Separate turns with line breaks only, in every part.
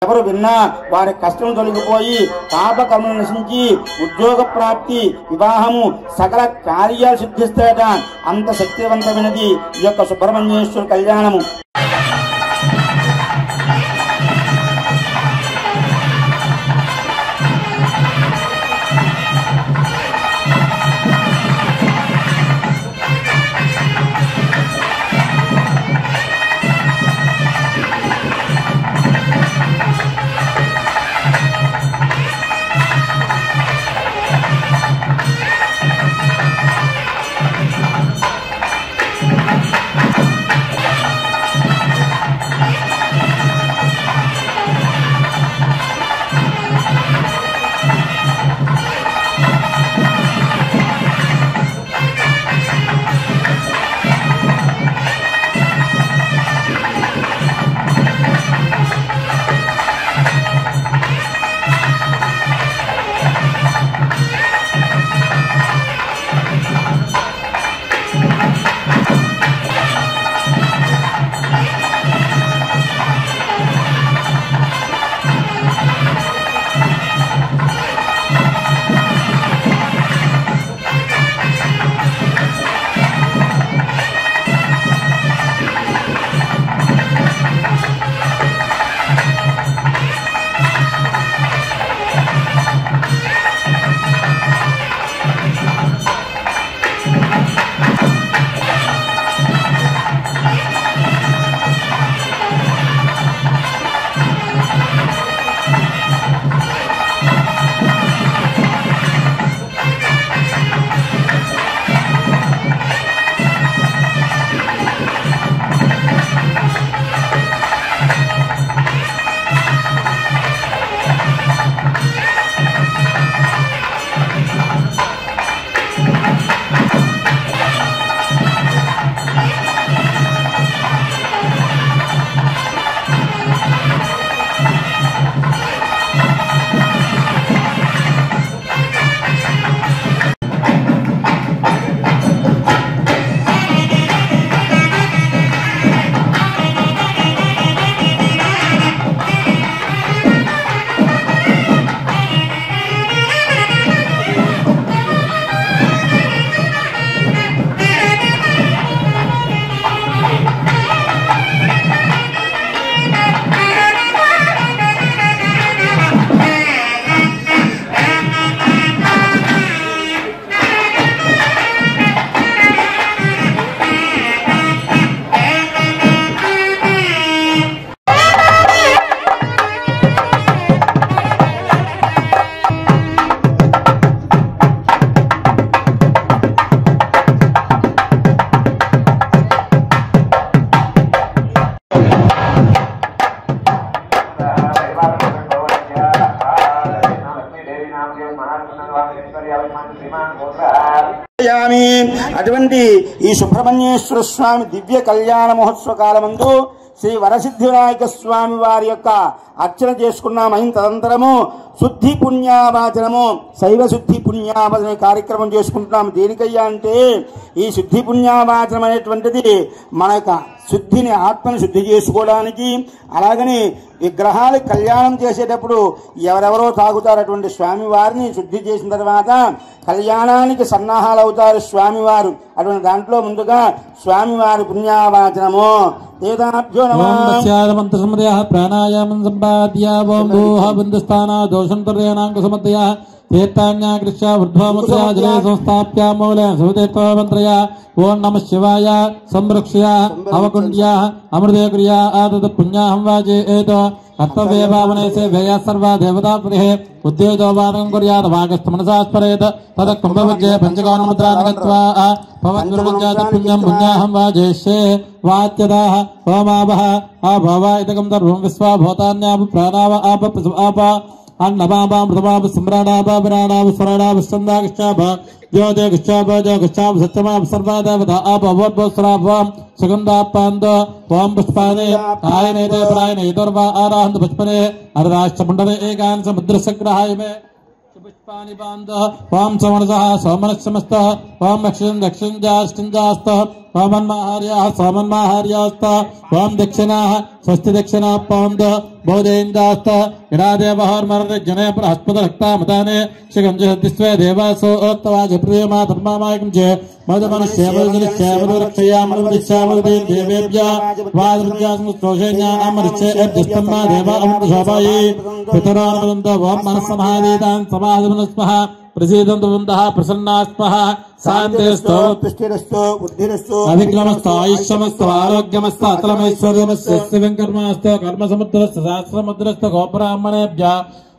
ఎవరు విన్నా వారి కష్టం తొలగిపోయి పాపకర్మను నశించి ఉద్యోగ ప్రాప్తి, వివాహము, సకల కార్యాలు సిద్ధిస్తాయట. అంత శక్తివంతమైనది ఈ యొక్క సుబ్రహ్మణ్యేశ్వర కళ్యాణము. అటువంటి ఈ సుబ్రహ్మణ్యేశ్వర స్వామి దివ్య కళ్యాణ మహోత్సవ కాలమందు శ్రీ వరసిద్ధి వినాయక స్వామి వారి యొక్క అర్చన చేసుకున్నామైన తదనంతరము శుద్ధి పుణ్యావాచనము, శైవ శుద్ధి పుణ్యావాచన కార్యక్రమం చేసుకుంటున్నాము. దేనికయ్యా అంటే ఈ శుద్ధి పుణ్యావాచనం అనేటువంటిది మన యొక్క శుద్ధిని, ఆత్మని శుద్ధి చేసుకోవడానికి, అలాగని విగ్రహాలు కళ్యాణం చేసేటప్పుడు ఎవరెవరో తాగుతారు. అటువంటి స్వామివారిని శుద్ధి చేసిన తర్వాత కళ్యాణానికి సన్నాహాలు అవుతారు స్వామివారు. అటువంటి దాంట్లో ముందుగా స్వామివారి పుణ్యావాచనము. వేదాభ్యో నమః
ప్రాణాయామం సంపాద్య ఓం భూః బంధుస్థానా దోషం తుర్యానాంక సమద్య తీర్థాన్యా కృష్య వృద్ధ్వాముద్రయా జలే సంస్థాప్య మూలే సుదేత్వమంత్రయ ఓం నమః శివాయ సంరక్ష్య అవకుండ్య అమృతే క్రియా ఆదత పుణ్యాహం వాచేత కర్తవ్య భావనే సే వ్యయ సర్వ దేవతా ప్రతి ఉద్యోగో వాదం కుర్యాత్ వాగస్థ మనసా స్మరేత్ తద కుంభవజ్జే పంచగౌనముద్రాన్ గత్వా భవద్గురుజాత పుణ్యం పుణ్యాహం వాజేష్యే వాచ్యదాః ఓమావః ఆభవ ఇదకం సర్వం విశ్వా భూతాన్యాప ప్రాణావ ఆప ఆప అన్నమాపా మృతమాప సమ్రాడాప విరాడాప స్వరాడాప స్కందాక్షాప జ్యోతిక్షాప జ్యోతిక్షాప సత్యమాప సర్వాదేవత ఆప వోద్భోస్రాపం సుగంధాపాందో ఓం పుష్పానే ఆయనేతే ప్రాయనేతుర్వా ఆరాహంతు పుష్పనే అర్ధాశ్చముండవే ఏకాన్ సముద్రసగ్రహాయ మే పుష్పాని పాందో ఓం సమనసః సోమనస్సమస్తః ఓం దక్షిణం దక్షిణజాష్టంజాస్తః ఓమన్మాహార్యాః సోమన్మాహార్యాస్త ఓం దక్షిణాః స్వస్తి దక్షిణాః పవంతు బోధేంద్రాస్త ఇడాదేవహోర్మరజనే బృహస్పతిరక్తామతానే శిఖంజస్వే దేవాసో ఓత్తవాజ ప్రియమా ధర్మామాయకం చే మధుమనుష్యేమరక్షయామరుదిశ్యామరుదేం దేవేభ్య వాదృత్యాస్మృతోషేజ్ఞానామరిచ్చేభ్యస్తమ్మా దేవ అమృతశోభాయే పితరానుమదంతో ఓం మనస్సమాధీతాన్ సమాధిమనస్మః ప్రసీదంతు వందః ప్రసన్నాస్మః శాంతిరస్తు
పుష్టిరస్తు బుద్ధిరస్తు
అవిఘ్నమస్తు ఆయుష్యమస్తు ఆరోగ్యమస్తు అతలమైశ్వర్యమస్తు శివంకర్మస్తు కర్మసముద్రస్తు శాస్త్రముద్రస్తు గోబ్రాహ్మణేభ్య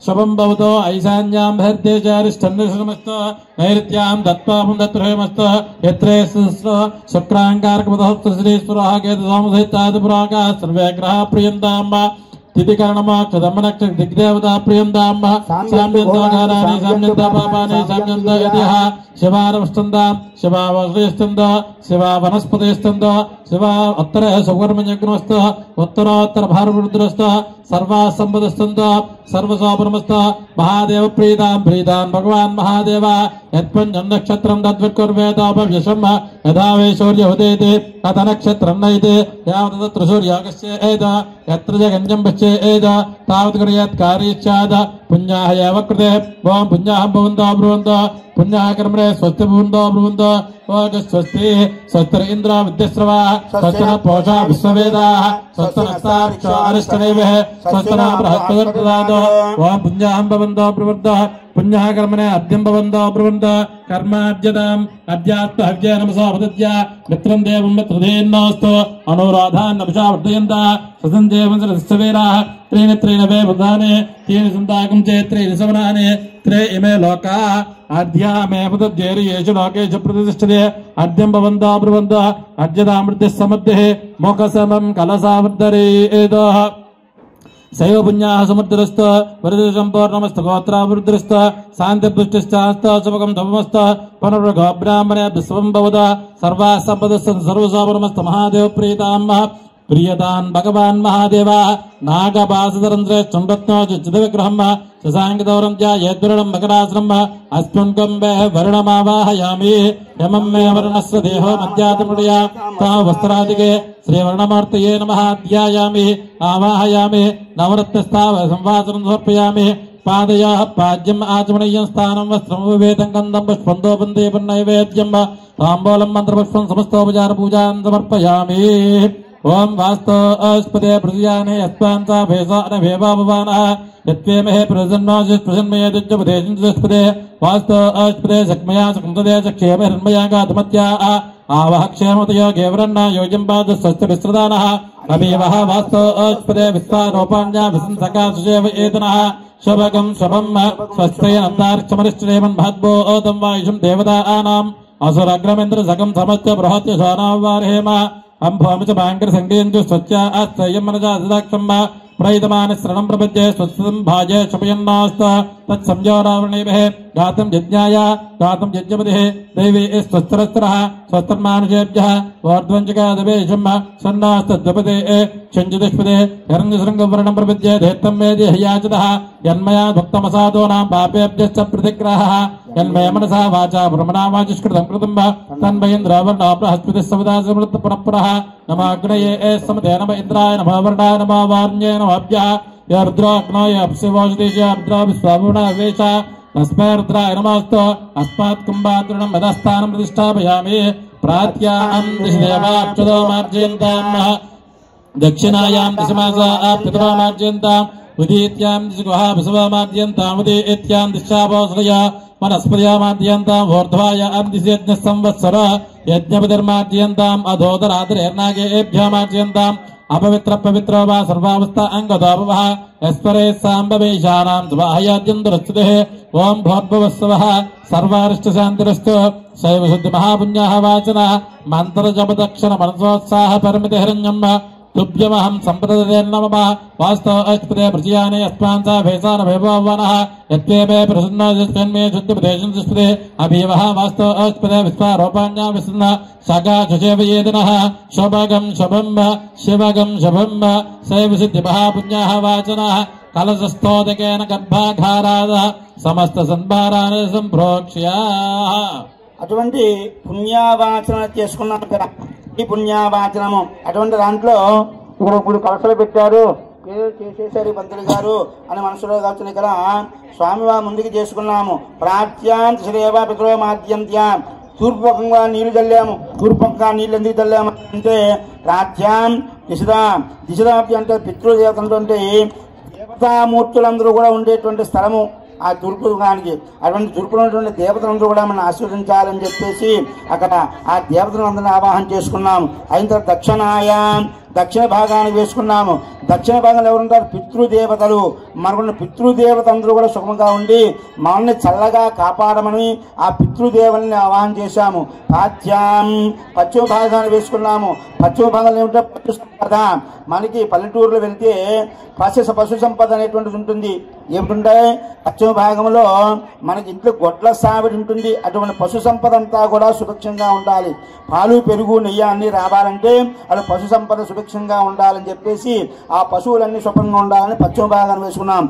శుభం భవతో ఐశాన్యాం భర్దేచారిష్టమస్తు నైరుత్యాం దత్వాపం దత్రయమస్తు యత్రేస్తు శుక్రాంగారకమతః శ్రీశ్వరః కేతుసోమసహితాదిపురాకా సర్వే గ్రహ ప్రియంతాంబ తిథికరణమాక్షదమ్మనక్ష దిగ్దేవతా ప్రియంతాంబ సామ్యంతాగారాని సామ్యంతా పాపాని సామ్యంతా యతిః శివారవస్తందాం శివావశ్రీస్తంద శివా వనస్పతిస్తంద శివా ఉత్తర సువర్మజ్ఞమస్త ఉత్తరోత్తర భారవృద్ధురస్త సర్వా సంపదస్తంద సర్వసోపరమస్త మహాదేవ ప్రీతాం ప్రీతాన్ భగవాన్ మహాదేవ యత్పంచం నక్షత్రం తద్విర్వేదాపవ్యశం యథా వే సూర్య ఉదేతి అత నక్షత్రం నైతే యావత్ తత్ర సూర్యాగస్యేద యత్ర జగంజం పశ్యేద తావత్ కుర్యాత్ కార్యశ్చాద పుణ్యాః ఏవ కృతే ఓం పుణ్యాః భవంతో బ్రువంతో పుణ్యాః కర్మణే స్వస్తి భవంతో బ్రువంతో ఓం స్వస్తి స్వస్తిర్ ఇంద్ర విద్యశ్రవా స్వస్తిన పోషా విశ్వవేదాః స్వస్తినస్తాక్షో అరిష్టనేమిః స్వస్తిన బృహస్పతిర్దదాతో ఓం పుణ్యాః భవంతో బ్రువంతో పుణ్యాః కర్మణే అద్యం భవంతో బ్రువంతో కర్మాద్యతాం అద్యాత్మ హవ్యే నమసో వదత్య మిత్రం దేవం మిత్రధేన్నోస్తు అనురాధాన్నభిషా వర్ధయంత ససంజేవం సరస్వీరాः త్రీణి త్రీణ వే బుధానే తీని సంతాకం చే త్రీని సవనానే త్రే ఇమే లోకా అద్యామేవ తద్యేషు లోకేషు ప్రతిష్టతే అద్యం భవంతో బ్రువంతో అద్యతామృత్యః సమర్థే మోక్షసమం కలసావర్ధరేదో శైవ పుణ్యాః సముద్రస్థ వరద సంపూర్ణమస్త గోత్రావృద్ధిస్థ శాంతిపుష్టిశ్చాస్త శుభకం ధమమస్త పునర్గో బ్రాహ్మణే విశ్వం భవద సర్వా సంపదస్త సర్వసోపరమస్త మహాదేవ ప్రీతాం ప్రియతాన్ భగవాన్ మహాదేవ నాగపాసధరం శ్రేష్టం రత్నో చిద విగ్రహం శశాంకదౌరం ధ్యాయేద్వరణం మకరాశ్రం అస్మిన్ వే వర్ణమావాహయామి యమం మే వర్ణస్వ దేహో మధ్యాతమృడయా తా వస్త్రాదికే శ్రీవర్ణమూర్తయే నమః ధ్యాయామి ఆవాహయామి నవరత్నస్థావ సంవాసనం సమర్పయామి పాదయాః పాద్యం ఆచమనీయం స్థానం వస్త్రం వివేదం గంధం పుష్పం దోపందీపం నైవేద్యం తాంబూలం మంత్రపుష్పం సమస్తోపచార పూజాన్ సమర్పయామి ఓం వాస్తోస్పదే ప్రతియానే యస్వాంతా భేసానభేవాభవానః యత్వేమహే ప్రసన్నోజిస్పృశన్మయేదిజ్యపదేశింస్పదే వాస్తోస్పదే సక్మయా సకంతదే సక్షేమ హిర్మయా గాధమత్యా ఆవహ క్షేమతయో గేవరన్న యోజం పాద స్వస్తిరిస్రదానః అమీవః వాస్తోస్పదే విశ్వారూపాణ్యా విసంసకా సుషేవ ఏతనః శుభగం శుభం స్వస్థయనంతార్చమరిష్టదేవన్ మహద్భూతం వాయుషం దేవతానాం అసురగ్రమేంద్ర సగం సమస్య బృహత్య శోనావార్హేమ అంభోమిచ బాంకర సంగేందు స్వచ్ఛా ఆశ్రయం మనజా సదాక్షం ప్రయితమాన శరణం ప్రపద్యే స్వస్థం భాజే శుభయన్నాస్త తత్సంజోరావణేభే గాతం యజ్ఞాయ గాతం యజ్ఞపతిః దైవీ స్వస్తిరస్త్రః స్వస్తిర్మానుషేభ్యః ఓర్ధ్వంచకాదవేశం సన్నాస్తద్వపదే క్షంజుదిష్పదే హిరణ్యశృంగవర్ణం ప్రపద్యే ధేత్తం మే దేహయాచతః యన్మయా భక్తమసాదోనాం పాపేభ్యశ్చ ప్రతిగ్రహः యన్మయ మనసా వాచా బ్రహ్మణా వాచుష్కృతం కృతం తన్మయేంద్రవర్ణో బృహస్పతిः సవితా సమృద్ధ పునఃపునః నమాగ్నయే సమతే నమ ఇంద్రాయ నమో వర్ణాయ నమో వార్ణ్యే నమోభ్యః య రుద్రాగ్నో య అప్సివోషదేశ రుద్రా విశ్వాముణ వేష తస్మై రుద్రాయ నమోస్తు అస్మాత్ కుంభాద్రుణం యథాస్థానం ప్రతిష్టాపయామి ప్రాత్యాం దిశదేవాక్షతో మార్జయంతాం దక్షిణాయాం దిశమాసా ఆప్యతో మార్జయంతాం ఉదీత్యాం దిశగుహా విశవా మార్జయంతాం ఉదీత్యాం దిశాభోసరయ వనస్పత్యా మార్జయంతాం ఊర్ధ్వాయాం దిశయజ్ఞ సంవత్సర యజ్ఞపతిర్మార్జయంతాం అధోదరాత్రేర్నాగేభ్యో మార్జయంతాం अपवित्र पवित्रो वा सर्वावस्था अंगदोपवः यस्परे साम्बवेशानां स्वाहयाद्यं दुरस्तुतेः ओम भोर्भुवस्सवः सर्वारिष्टशान्तिरस्तु शैव शुद्ध महापुण्यः वाचनः मन्त्रजपदक्षर मनसोत्साह परिमितिहिरण्यम् तुभ्यमहं सम्प्रदते नमः वास्तव अष्टपदे प्रजयाने अस्मान् सा भेसान वैभवनः यत्वेमे प्रसन्नोजस्मे शुद्धपदेशं सुष्पदे अभीवः वास्तव अष्टपदे विश्वारोपाण्या विसन्न सगा चेवयेदिनः शोभगं शभं शिवगं शभं शैव सिद्धि महापुण्यः वाचनः कलशस्तोदकेन गर्भाघाराद समस्त संभारान् संप्रोक्ष्य
అటువంటి పుణ్యావాచన చేసుకున్నాం కదా. ఈ పుణ్యావాచనము అటువంటి దాంట్లో ఇప్పుడు కలసలు పెట్టారు చేసేసారు పంతులు గారు అని మనసులో కాల్చిన ఇక్కడ స్వామివారి ముందుకు చేసుకున్నాము. ప్రాచ్యాం శ్రేవ పితృ మాధ్యంత్యాం తూర్పుపకంగా నీళ్లు చల్లాము. తూర్పుపకంగా నీళ్ళు ఎందుకు చల్లాము అంటే ప్రాచ్యాం దిశదాప్తి అంటే పితృదేవతలు అంటే దేవతామూర్తులందరూ కూడా ఉండేటువంటి స్థలము ఆ తూర్పుగానికి. అటువంటి తూర్పులో ఉన్నటువంటి దేవతలందరూ కూడా మనం ఆశీర్వదించాలని చెప్పేసి అక్కడ ఆ దేవతలందరినీ ఆవాహన చేసుకున్నాము. అయిన తర్వాత దక్షిణ భాగానికి వేసుకున్నాము. దక్షిణ భాగంలో ఎవరుంటారు? పితృదేవతలు. మనకున్న పితృదేవత అందరూ కూడా సుఖంగా ఉండి మనల్ని చల్లగా కాపాడమని ఆ పితృదేవుల్ని ఆవాహన చేశాము. పశ్చిమ భాగాన్ని వేసుకున్నాము. పశ్చిమ భాగంలో ఏమిటంటే పశు సంపద. మనకి పల్లెటూరులో వెళ్తే పశు సంపద అనేటువంటిది ఉంటుంది. ఏమిటుంటాయి? పశ్చిమ భాగంలో మనకి ఇంట్లో గొడ్ల సావిడి ఉంటుంది. అటువంటి పశు సంపద అంతా కూడా సుభిక్షంగా ఉండాలి. పాలు పెరుగు నెయ్యి అన్ని రావాలంటే అది పశు సంపద సుభిక్షంగా ఉండాలని చెప్పేసి ఆ పశువులన్నీ శుభ్రంగా ఉండాలని పశ్చిమ భాగాన్ని వేసుకున్నాం.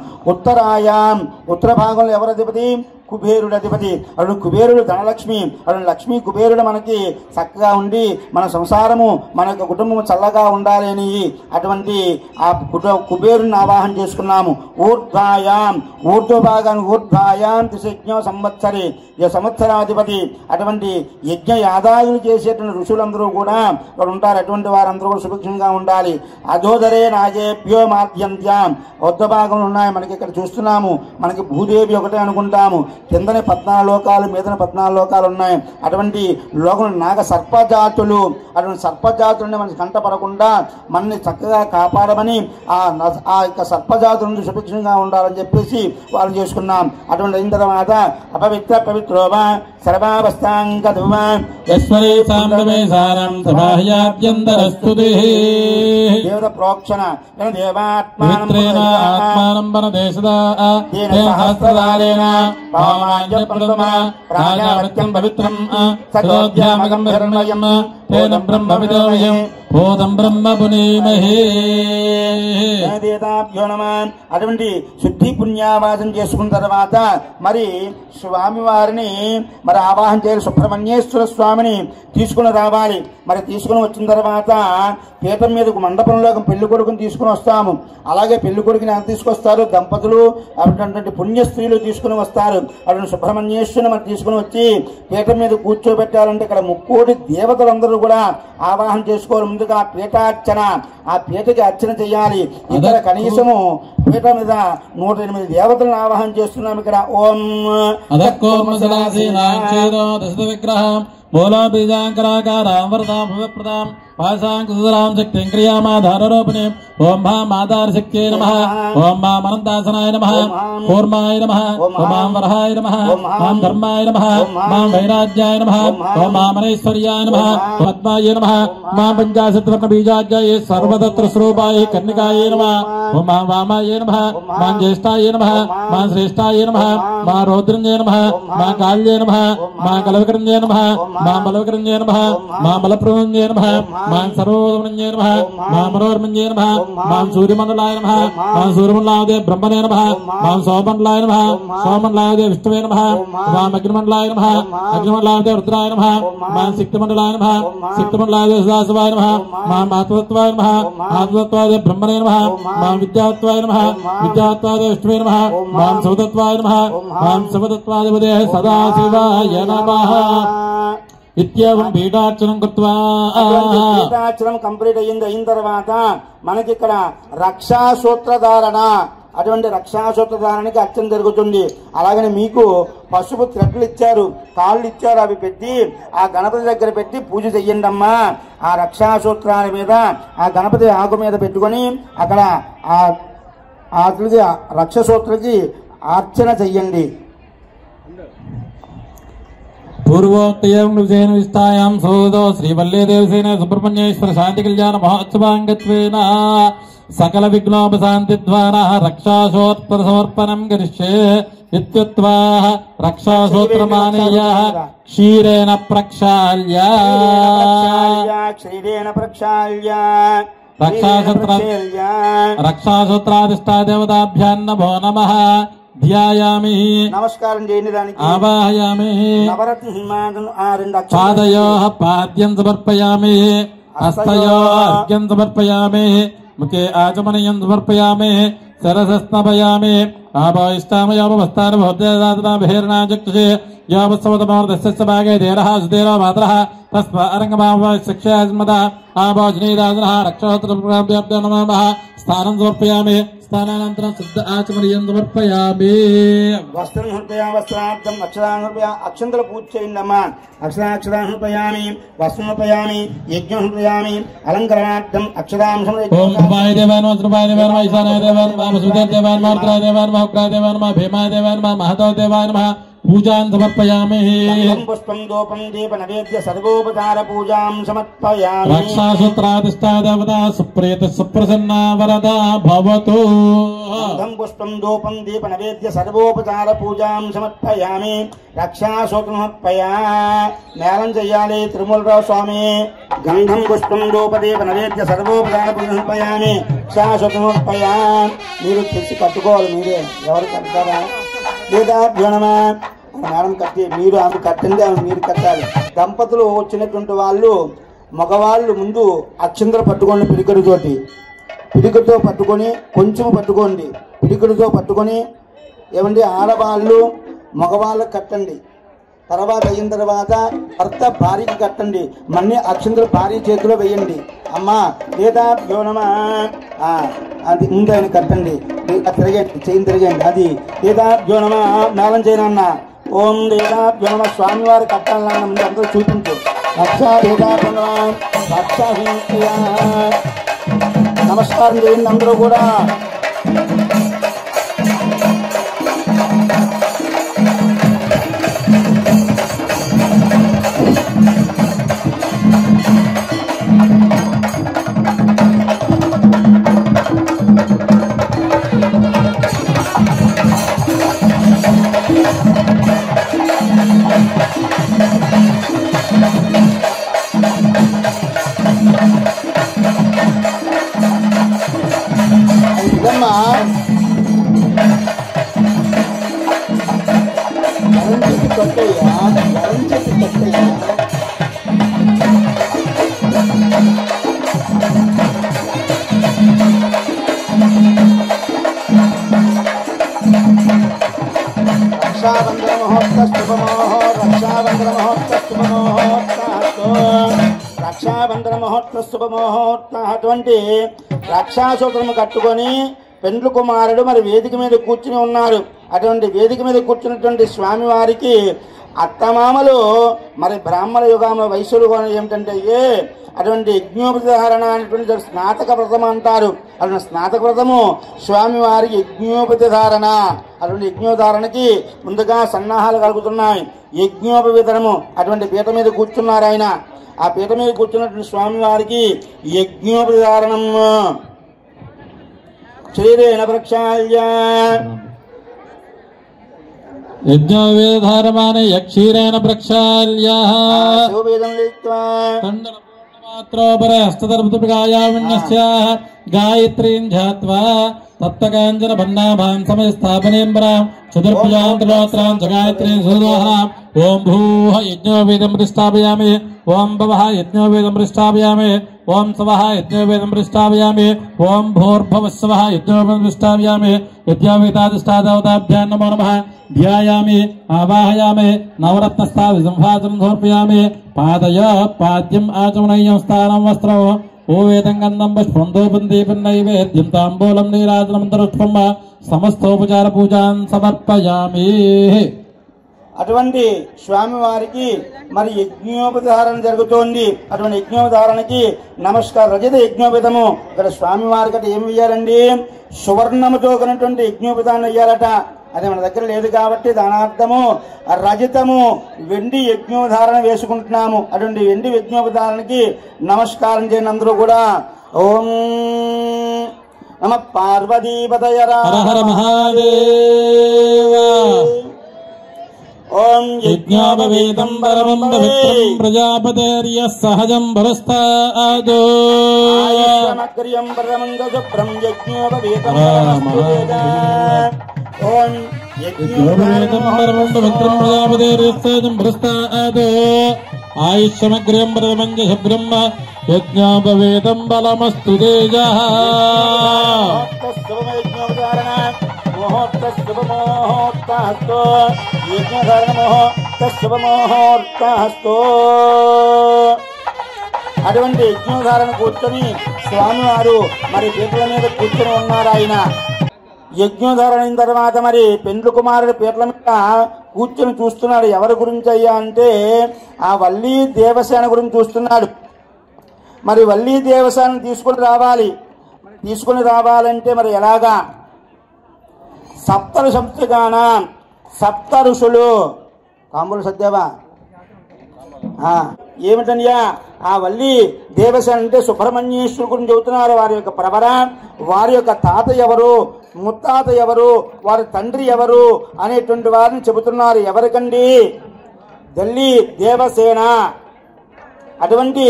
ఉత్తర భాగంలో ఎవరు అధిపతి? కుబేరుడు అధిపతి. అటు కుబేరుడు ధనలక్ష్మి. అటు లక్ష్మి కుబేరుడు మనకి చక్కగా ఉండి మన సంసారము మన యొక్క కుటుంబం చల్లగా ఉండాలి అని అటువంటి ఆ కుబేరుని ఆవాహన చేసుకున్నాము. ఊర్ధ్వ భాగాన్ని ఊర్ధ్వాయాం త్రిశజ్ఞ సంవత్సరి సంవత్సరాధిపతి. అటువంటి యజ్ఞ యాదాదులు చేసేటువంటి ఋషులందరూ కూడా ఇక్కడ ఉంటారు. అటువంటి వారందరూ కూడా సుభిక్షంగా ఉండాలి. అధోదరే నాజేభ్యో మాధ్యంత్యాం ఉత్తర భాగంలో ఉన్నాయి. మనకి ఇక్కడ చూస్తున్నాము. మనకి భూదేవి ఒకటే అనుకుంటాము. కిందనే 14 లోకాలు, మీదనే 14 లోకాలు ఉన్నాయి. అటువంటి లోకం నాగ సర్పజాతులు. అటువంటి సర్పజాతులని మనకి కంటపడకుండా మనల్ని చక్కగా కాపాడమని ఆ యొక్క సర్పజాతుల నుంచి సుభిక్షంగా ఉండాలని చెప్పేసి వాళ్ళు చేసుకున్నాం. అటువంటి అయిన తర్వాత అపవిత్ర పవిత్రోవా సర్వావస్థాంగదువా దేవత ప్రోక్షణ దేవాత్మానం పవిత్రం అటువంటి శుద్ధి పుణ్యావాసం చేసుకున్న తర్వాత మరి స్వామివారిని మరి ఆవాహన చేయాలి. సుబ్రహ్మణ్యేశ్వర స్వామిని తీసుకుని రావాలి. మరి తీసుకుని వచ్చిన తర్వాత పీఠం మీదకు మండపంలో పెళ్లి కొడుకుని తీసుకుని వస్తాము. అలాగే పెళ్లి కొడుకుని ఎంత తీసుకొస్తారు? దంపతులు అటువంటి పుణ్య స్త్రీలు తీసుకుని వస్తారు. అటువంటి సుబ్రహ్మణ్యేశ్వరుని మరి తీసుకుని వచ్చి పీఠం మీద కూర్చోబెట్టాలంటే ఇక్కడ 3 దేవతలందరూ కూడా ఆవాహన చేసుకోవాలి. ముందుగా పీఠార్చన, ఆ పీఠకి అర్చన చేయాలి. ఇక్కడ కనీసము పీఠ మీద 108 దేవతలను ఆవాహన చేస్తున్నాం. ఇక్కడ ఓం
విగ్రహం మూలా బీజాంకరాకారాం వరదాం భవప్రదాం పాశాంకుశలాం శక్తిం క్రియామాధారరూపిణి ఓం మాతార శక్త్యై నమః ఓం అనంతాసనాయ నమః కూర్మాయ నమః ఓం వరహాయ నమః ఓం ధర్మాయ నమః ఓం వైరాజ్యాయ నమః ఓం మనేశ్వర్యాయ నమః పద్మాయ నమః ఓం పంచాశత్వర్ణ బీజాజ్యాయ సర్వతత్ర స్వరూపాయ కన్నికాయ నమః ఓం వామాయ నమః ఓం జ్యేష్ఠాయ నమః ఓం శ్రేష్ఠాయ నమః ఓం రౌద్రంజయ నమః ఓం కాళ్యే నమః ఓం కలవకరంజయ నమః ఓం బలవకరంజయ నమః ఓం బలప్రవంజయ నమః మాం సర్వోదమన్యే నమః మాం మనోర్మన్యే నమః మాం సూర్యమండలాయ నమః మాం సూర్యమండలాయ బ్రహ్మణే నమః మాం సోమమండలాయ నమః సోమమండలాయ విష్ణువే నమః మాం అగ్నిమండలాయ నమః అగ్నిమండలాయ రుద్రాయ నమః మాం శక్తిమండలాయ నమః శక్తిమండలాయ సదాశివాయ నమః మాం ఆత్మతత్వాయ నమః ఆత్మతత్వాయ బ్రహ్మణే నమః మాం విద్యాత్వాయ నమః విద్యాత్వాయ విష్ణువే నమః మాం శివతత్వాయ నమః మాం శివతత్వాయ సదాశివాయ నమః ఇత్యావం పీఠార్చనం కృత్వా
పీఠార్చనం కంప్లీట్ అయిన తర్వాత మనకి ఇక్కడ రక్షాసూత్రధారణ, అటువంటి రక్షాసూత్రధారణకి అర్చన జరుగుతుంది. అలాగనే మీకు పసుపు త్రెడ్లు ఇచ్చారు, తాళ్ళు ఇచ్చారు. అవి పెట్టి ఆ గణపతి దగ్గర పెట్టి పూజ చెయ్యండి అమ్మా. ఆ రక్షాసూత్రాల మీద ఆ గణపతి ఆకు మీద పెట్టుకొని అక్కడ ఆ రక్షసూత్రకి అర్చన చెయ్యండి.
పూర్వోక్తయం విజయన విస్తాయాం సోదో శ్రీవల్లే దేవసేన సుబ్రహ్మణ్యేశ్వర శాంతి కళ్యాణ మహోత్సవాంగత్వేన సకల విఘ్నోపశాంతి ద్వారా రక్షాసూత్ర సమర్పణం కరిష్యే ఇత్యుక్త్వా రక్షాసూత్రమానీయ క్షీరేణ ప్రక్షాళ్య రక్షాసూత్రాధిష్ఠా దేవతాభ్యాం నమో నమః. ధ్యాయామి
నమస్కారం చేయండి. దానికి
ఆవాహయామి
నవరత్న
పాదయోః పాద్యం సమర్పయామి हस्तयोर्घ्यं समर्पयामि मुखे आचमनीयं समर्पयामि सरसस्नपयामि आभाइष्टामयोपस्थानभोद्यदातनाभिर्नाचक्षुषे योपस्तवतमोर्धस्य भागे धीरः सुधीरो मातरः तस्मा अरङ्गमाशिक्षास्मदा आभोजनीदासनः रक्षोत्तरप्राभ्यो नमः स्थानं समर्पयामि स्थानानन्तरं शुद्ध आचमनीयं समर्पयामि
वस्त्रं समर्पयामि वस्त्रार्थं अक्षरान् समर्पयामि अक्षन्तल पूज చేయండమ్మా అక్షరాన్ సమర్పయామి వస్త్రం సమర్పయామి యజ్ఞం సమర్పయామి అలంకరణార్థం అక్షరాన్ సమర్పయామి
ఓం భవాయ దేవాయ నమః శ్రీపాయ దేవాయ నమః ఈశానాయ దేవాయ నమః వసుదేవ దేవాయ నమః రుద్రాయ దేవాయ నమః ఉగ్రాయ దేవాయ నమః భీమాయ దేవాయ నమః మహదేవ దేవాయ నమః పూజాన్ సమర్పయామి
పుష్పం దూపం దీప నైవేద్య సర్వోపచార పూజాం సమర్పయామి
రక్షాసూత్రాధిష్ఠా దేవతా సుప్రీత సుప్రసన్నా వరదా భవతు
పుష్పం దూపం దీప నైవేద్య సర్వోపచార పూజాం సమర్పయామి రక్షాసూత్రం సమర్పయా మేళం చెయ్యాలి తిరుమలరావు స్వామి గంధం పుష్పం దూప దీప నైవేద్య సర్వోపచార పూజ సమర్పయామి రక్షాసూత్రం సమర్పయా మీరు తెచ్చి కట్టుకోవాలి మీరే ఎవరు కట్టారా లేదా జ్ఞానమా మేడం కట్టి మీరు ఆమె కట్టండి ఆమె మీరు కట్టాలి దంపతులు వచ్చినటువంటి వాళ్ళు మగవాళ్ళు ముందు అక్షంతలు పట్టుకోండి పిడికడితో పట్టుకొని కొంచెం పట్టుకోండి పిడికడితో పట్టుకొని ఏమండి ఆడవాళ్ళు మగవాళ్ళకి కట్టండి తర్వాత అయిన తర్వాత భర్త భార్యకి కట్టండి మన్ని అక్షంతలు భార్య చేతిలో వేయండి అమ్మా లేదా యోనమా అది ముందు ఆయన కట్టండి తిరగండి చేయి తిరగండి అది లేదా యోనమా మేళం చేయనన్న ఓం లేదా యోనమ స్వామివారి కట్టాలన్న ముందు అందరూ చూపించు రక్షా లేదా రక్షా నమస్కారం చేయండి అందరూ కూడా రక్షాబంధన మహోత్సవ శుభమోహోత్స అటువంటి రక్షాసూత్రము కట్టుకొని పెండ్లు కుమారుడు మరి వేదిక మీద కూర్చుని ఉన్నారు. అటువంటి వేదిక మీద కూర్చున్నటువంటి స్వామివారికి అత్తమామలు మరి బ్రాహ్మణ యుగంలో వయసులు ఏమిటంటే అటువంటి యజ్ఞోపధారణ అనేటువంటి స్నాతక వ్రతం అంటారు. అటువంటి స్నాతక వ్రతము స్వామివారికి యజ్ఞోపధారణ. అటువంటి యజ్ఞోధారణకి ముందుగా సన్నాహాలు కలుగుతున్నాయి. యజ్ఞోపవితరము అటువంటి పీఠ మీద కూర్చున్నారు ఆయన. ఆ పీఠ మీద కూర్చున్నటువంటి స్వామివారికి యజ్ఞోపధారణం శరీరేణ ప్రక్షాళ్య
యజ్ఞోపధారమానే యక్షీరేణ ప్రక్షాళ్య మాత్రోపరే హస్తదర్భుతృగాయావిణ్యస్య గాయత్రీం ధ్యాత్వా తప్తకాంచన బన్నాభాం సమయస్థాపనేంబరాం చతుర్భుజాంతలోత్రాం చ గాయత్రీం సుదోహరాం. ఓం భూః యజ్ఞోపేతం ప్రతిష్టాపయామి. ఓం భవః యజ్ఞోపేతం ప్రతిష్టాపయామి. ఓం స్వః యజ్ఞోపేతం ప్రతిష్టాపయామి. ఓం భూర్భువస్సవః యజ్ఞోపేతం ప్రతిష్టాపయామి. యజ్ఞోపేతాధిష్టాదేవతాభ్యాం నమో నమః. ధ్యాయామి ఆవాహయామి. నవరత్నస్థాపి సంభాసనం సమర్పయామి. పాదయ పాద్యం ఆచమనీయం స్థానం వస్త్రం ఓవేదం గంధం పుష్పం ధూపం దీపం నైవేద్యం తాంబూలం నీరాజనమంతరుష్పం సమస్తోపచార పూజాన్ సమర్పయామి.
అటువంటి స్వామివారికి మరి యజ్ఞోపధారణ జరుగుతోంది. అటువంటి యజ్ఞోపధారణకి నమస్కారం. రజత యజ్ఞోపేతము ఇక్కడ స్వామివారికి అటు ఏమి వేయాలండి? సువర్ణముతో కొన్నటువంటి యజ్ఞోపధారణ వేయాలట. అది మన దగ్గర లేదు కాబట్టి దానార్థము రజతము వెండి యజ్ఞోపధారణ వేసుకుంటున్నాము. అటువంటి వెండి యజ్ఞోపధారణకి నమస్కారం చేయండి అందరూ కూడా. ఓం నమ పార్వతీపతయ
హర హర మహాదేవ.
ఓం
యజ్ఞోపవీతం పరమం పవిత్రం ప్రజాపతేర్య సహజం భరస్తాదో
సమగ్ర్యం పరమంగ శుభ్రం యజ్ఞోపవీతం ఓం
యజ్ఞోపవీతం పరమం పవిత్రం ప్రజాపతేర్య సహజం భరస్తాదో ఆయుష్యమగ్ర్యం పరమంగ శుభ్రం యజ్ఞోపవేతం బలమస్తు తేజః
ముహూర్త శుభముహూర్తస్తు యజ్ఞధారణ ముహూర్త శుభముహూర్తస్తు. అటువంటి యజ్ఞధారణ కూర్చొని స్వామివారు మరి పీటల మీద కూర్చొని ఉన్నారు. ఆయన యజ్ఞోధారణ అయిన తర్వాత మరి పెండ్లు కుమారుడు పీటల మీద కూర్చొని చూస్తున్నాడు. ఎవరి గురించి అయ్యా అంటే ఆ వల్లీ దేవసేన గురించి చూస్తున్నాడు. మరి వల్లీ దేవసేన తీసుకుని రావాలంటే మరి ఎలాగా? సప్త సంస్థగాన సప్త ఋషులు కాంబులు సత్యవా ఏమిటన్యా ఆ వల్లి దేవసేన అంటే సుబ్రహ్మణ్యేశ్వరు గురించి చెబుతున్నారు. వారి యొక్క ప్రవర, వారి యొక్క తాత ఎవరు, ముత్తాత ఎవరు, వారి తండ్రి ఎవరు అనేటువంటి వారిని చెబుతున్నారు. ఎవరికండి? వల్లి దేవసేన. అటువంటి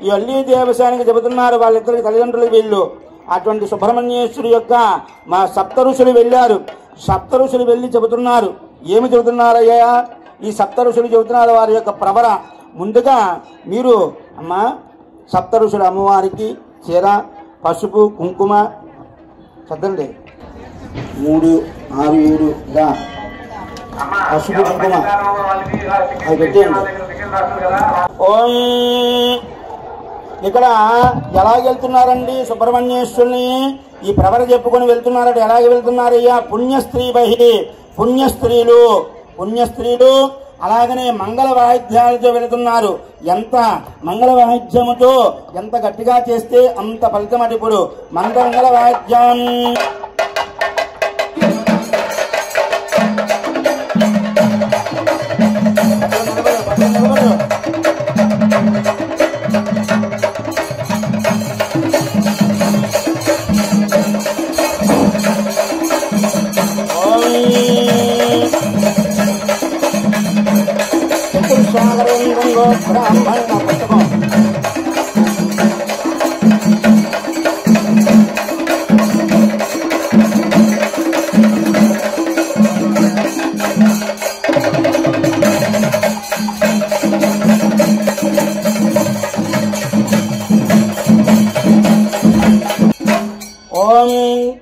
ఈ వల్లి దేవసేనకి చెబుతున్నారు. వాళ్ళిద్దరికి తల్లిదండ్రులు వీళ్ళు. అటువంటి సుబ్రహ్మణ్యేశ్వరు యొక్క మా సప్త ఋషులు వెళ్ళారు. సప్త ఋషులు వెళ్ళి చెబుతున్నారు. ఏమి చెబుతున్నారయ్యా? ఈ సప్త ఋషులు చెబుతున్నారు వారి యొక్క ప్రవర. ముందుగా మీరు అమ్మ సప్త ఋషులు అమ్మవారికి చీర, పసుపు, కుంకుమ చదండి 3, 6, 7గా పసుపు కుంకుమ అవి పెట్టేయండి. ఓం ఇక్కడ ఎలాగెళ్తున్నారండి సుబ్రహ్మణ్యేశ్వరుని? ఈ ప్రవర చెప్పుకొని వెళ్తున్నారట. ఎలాగ వెళ్తున్నారయ్యా? పుణ్యస్త్రీలు అలాగనే మంగళ వాయిద్యాలతో వెళుతున్నారు. ఎంత మంగళ వాయిద్యముతో ఎంత గట్టిగా చేస్తే అంత ఫలితం. అటు ఇప్పుడు మంగళ వాయిద్యం బ్రాహ్మణ పుస్తకం ఓం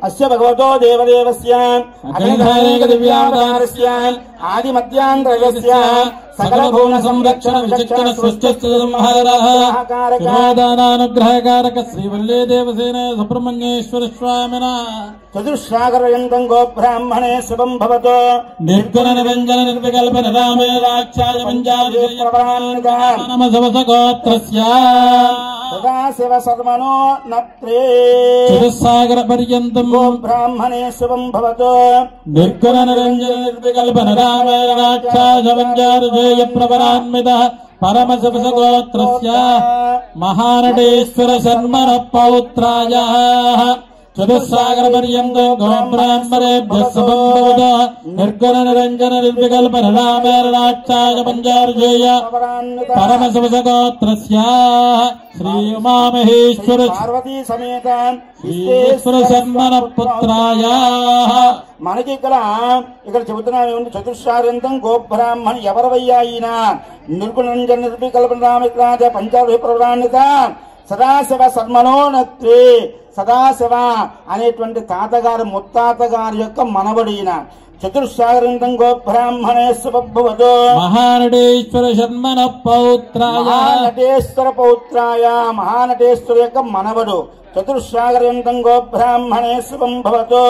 అస్య భగవతో దేవదేవస్య అఖిలకాలిక దివ్యావతారస్య ఆది మధ్యాంతరస్య సకల భువన సంరక్షణ విచక్షణ సృష్టి
సంహారానుగ్రహకారక శ్రీవల్లే దేవసేన సుబ్రహ్మణ్యేశ్వర స్వామిన
చతుర్సాగరయంతం గోబ్రాహ్మణే శుభం భవతు.
నిర్గుణ నిరంజన నిర్వికల్ప నిరామే రాక్షాయ గోత్రస్య
సదాశివ శర్మణో నత్రే
చతుస్సాగర పర్యంతం
బ్రాహ్మణే శుభం భవతు.
నిర్గుణ నిరంజన నిర్వికల్ప నిరామే రాక్షాయ ప్రవరాన్విత పరమశివసగోత్రస్య మహానటేశ్వర శర్మణ పౌత్రాయ చతుస్సాగర పర్యంతో గోబ్రాహ్మణేభ్యః శుభం భవతు. నిర్గుణ నిరంజన నిర్వికల్ప నిరామేరణాక్షాయ పంచారుజేయ పరమశివసగోత్రస్య శ్రీ ఉమామహేశ్వర
పార్వతీ సమేత
ఈశ్వర శర్మణ పుత్రాయ.
మనకి ఇక్కడ చెబుతున్నాం ఏమంటే చతుర్సాగరంతం గోబ్రాహ్మణ ఎవరవయ్యా ఈయన? నిర్గుణంజన నిర్వికల్ప రామరాజ పంచారుహి ప్రవరాన్విత సదాశివ శర్మణో నత్రే. సదాశివ అనేటువంటి తాతగారు ముత్తాతగారి యొక్క మనవడైన చతుర్సాగరంతం గోబ్రాహ్మణే శుభవతు.
మహానటేశ్వర శర్మణ పౌత్రాయ
మహానటేశ్వర యొక్క మనవడు చతుర్సాగరంతం గోబ్రాహ్మణే శుభం భవతు.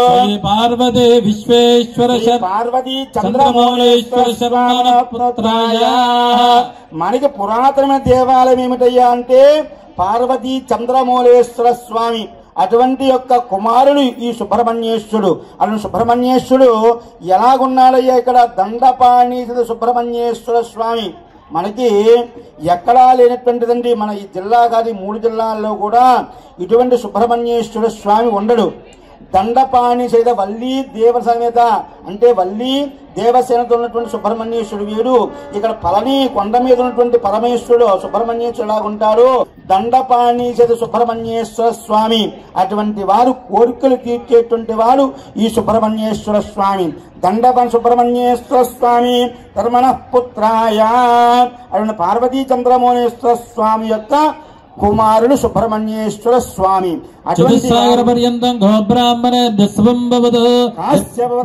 పార్వతీ విశ్వేశ్వర
పార్వతీ చంద్రమౌళేశ్వర శర్మణ పుత్రాయ. మనకి పురాతనమైన దేవాలయం ఏమిటయ్యా అంటే పార్వతీ చంద్రమౌళేశ్వర స్వామి. అటువంటి యొక్క కుమారుడు ఈ సుబ్రహ్మణ్యేశ్వరుడు. అతను సుబ్రహ్మణ్యేశ్వరుడు ఎలాగున్నాడయ్యా? ఇక్కడ దండపాణి సుబ్రహ్మణ్యేశ్వర స్వామి మనకి ఎక్కడా లేనటువంటిదండి. మన ఈ జిల్లా కాదు, 3 జిల్లాల్లో కూడా ఇటువంటి సుబ్రహ్మణ్యేశ్వర స్వామి ఉండడు. దండపాణి సైత వల్లీ దేవ సమేత అంటే వల్లీ దేవసేనతో ఉన్నటువంటి సుబ్రహ్మణ్యేశ్వరుడు వీడు. ఇక్కడ పళని కొండ మీద ఉన్నటువంటి పరమేశ్వరుడు సుబ్రహ్మణ్యేశ్వరుడు ఉంటాడు. దండపాణి సైత సుబ్రహ్మణ్యేశ్వర స్వామి. అటువంటి వారు కోరికలు తీర్చేటువంటి వాడు ఈ సుబ్రహ్మణ్యేశ్వర స్వామి. దండపాణి సుబ్రహ్మణ్యేశ్వర స్వామి ధర్మణ పుత్రాయ. అటువంటి పార్వతీ చంద్రమౌళేశ్వర స్వామి యొక్క కుమారుడు సుబ్రహ్మణ్యేశ్వర స్వామి.
చతుస్సాగర పర్యంతం గోబ్రాహ్మణే దస్వం భవతు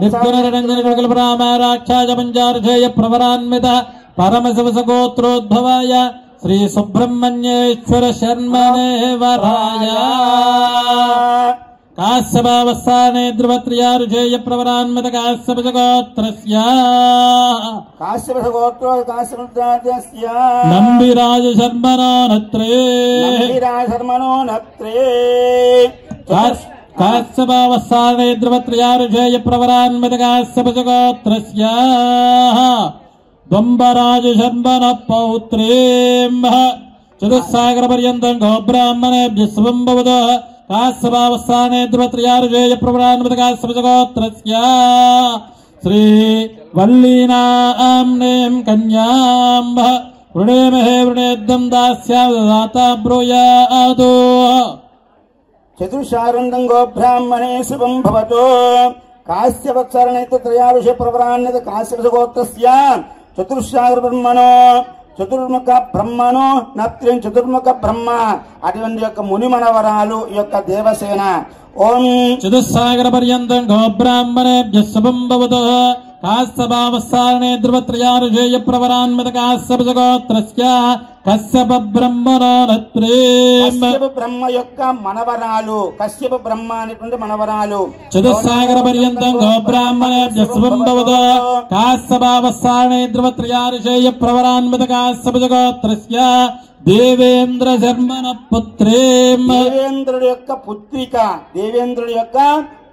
నిర్గుణరంజన కల్పరామ రాక్షాజ పంచార్షేయ ప్రవరాన్విత పరమశివ గోత్రోద్భవాయ శ్రీ సుబ్రహ్మణ్యేశ్వర శర్మణే వరాయ కాశ్యపావస్థానే ధ్రువత్రియారుషేయ ప్రవరాన్విత కాశ్యపగోత్రస్య నంబిరాజ శర్మణో నత్రే కాశ్యపావస్థానే ధ్రువత్రియారుషేయ ప్రవరాన్విత కాశ్యపగోత్రస్య దంబరాజ శర్మణ పౌత్రేం చతుస్సాగర పర్యంతం గోబ్రాహ్మణేభ్యః శుభం భవతు కాశ్యపావస్థానే ధ్రువత్రియారుషేయ ప్రవరాన్విత కాశ్యపగోత్రస్య శ్రీ వల్లీనామ్నేం కన్యాం వృణేమహే వృణేద్దం దాస్యాదాతా బ్రూయాదు.
చతుర్శారందం గోబ్రాహ్మణే శుభం భవతు కాశ్యపత్సరణైత త్రయారుషే ప్రవరాన్విత కాశ్యపగోత్రస్య చతుర్శాగర బ్రహ్మణో చతుర్ముఖ బ్రహ్మను నత్రిం చతుర్ముఖ బ్రహ్మ అటువంటి యొక్క ముని మనవరాలు యొక్క దేవసేన. ఓం
చతుస్సాగర పర్యంతం గోబ్రాహ్మణేభ్యః శుభం భవతు కాశ్యపావస్థానే ధ్రువత్రియారుషేయ ప్రవరాన్విత కాశ్యపగోత్రస్య కశ్యప బ్రహ్మణో నత్రేం
కశ్యప బ్రహ్మ యొక్క మనవరాలు కశ్యప బ్రహ్మ అనేటువంటి మనవరాలు.
చతుస్సాగర పర్యంతం గోబ్రాహ్మణేభ్యః శుభం భవతు కాశ్యపావస్థానే ధ్రువత్రియారుషేయ ప్రవరాన్విత కాశ్యపగోత్రస్య దేవేంద్ర శర్మణ పుత్రేం
దేవేంద్రుడి యొక్క పుత్రిక దేవేంద్రుడి యొక్క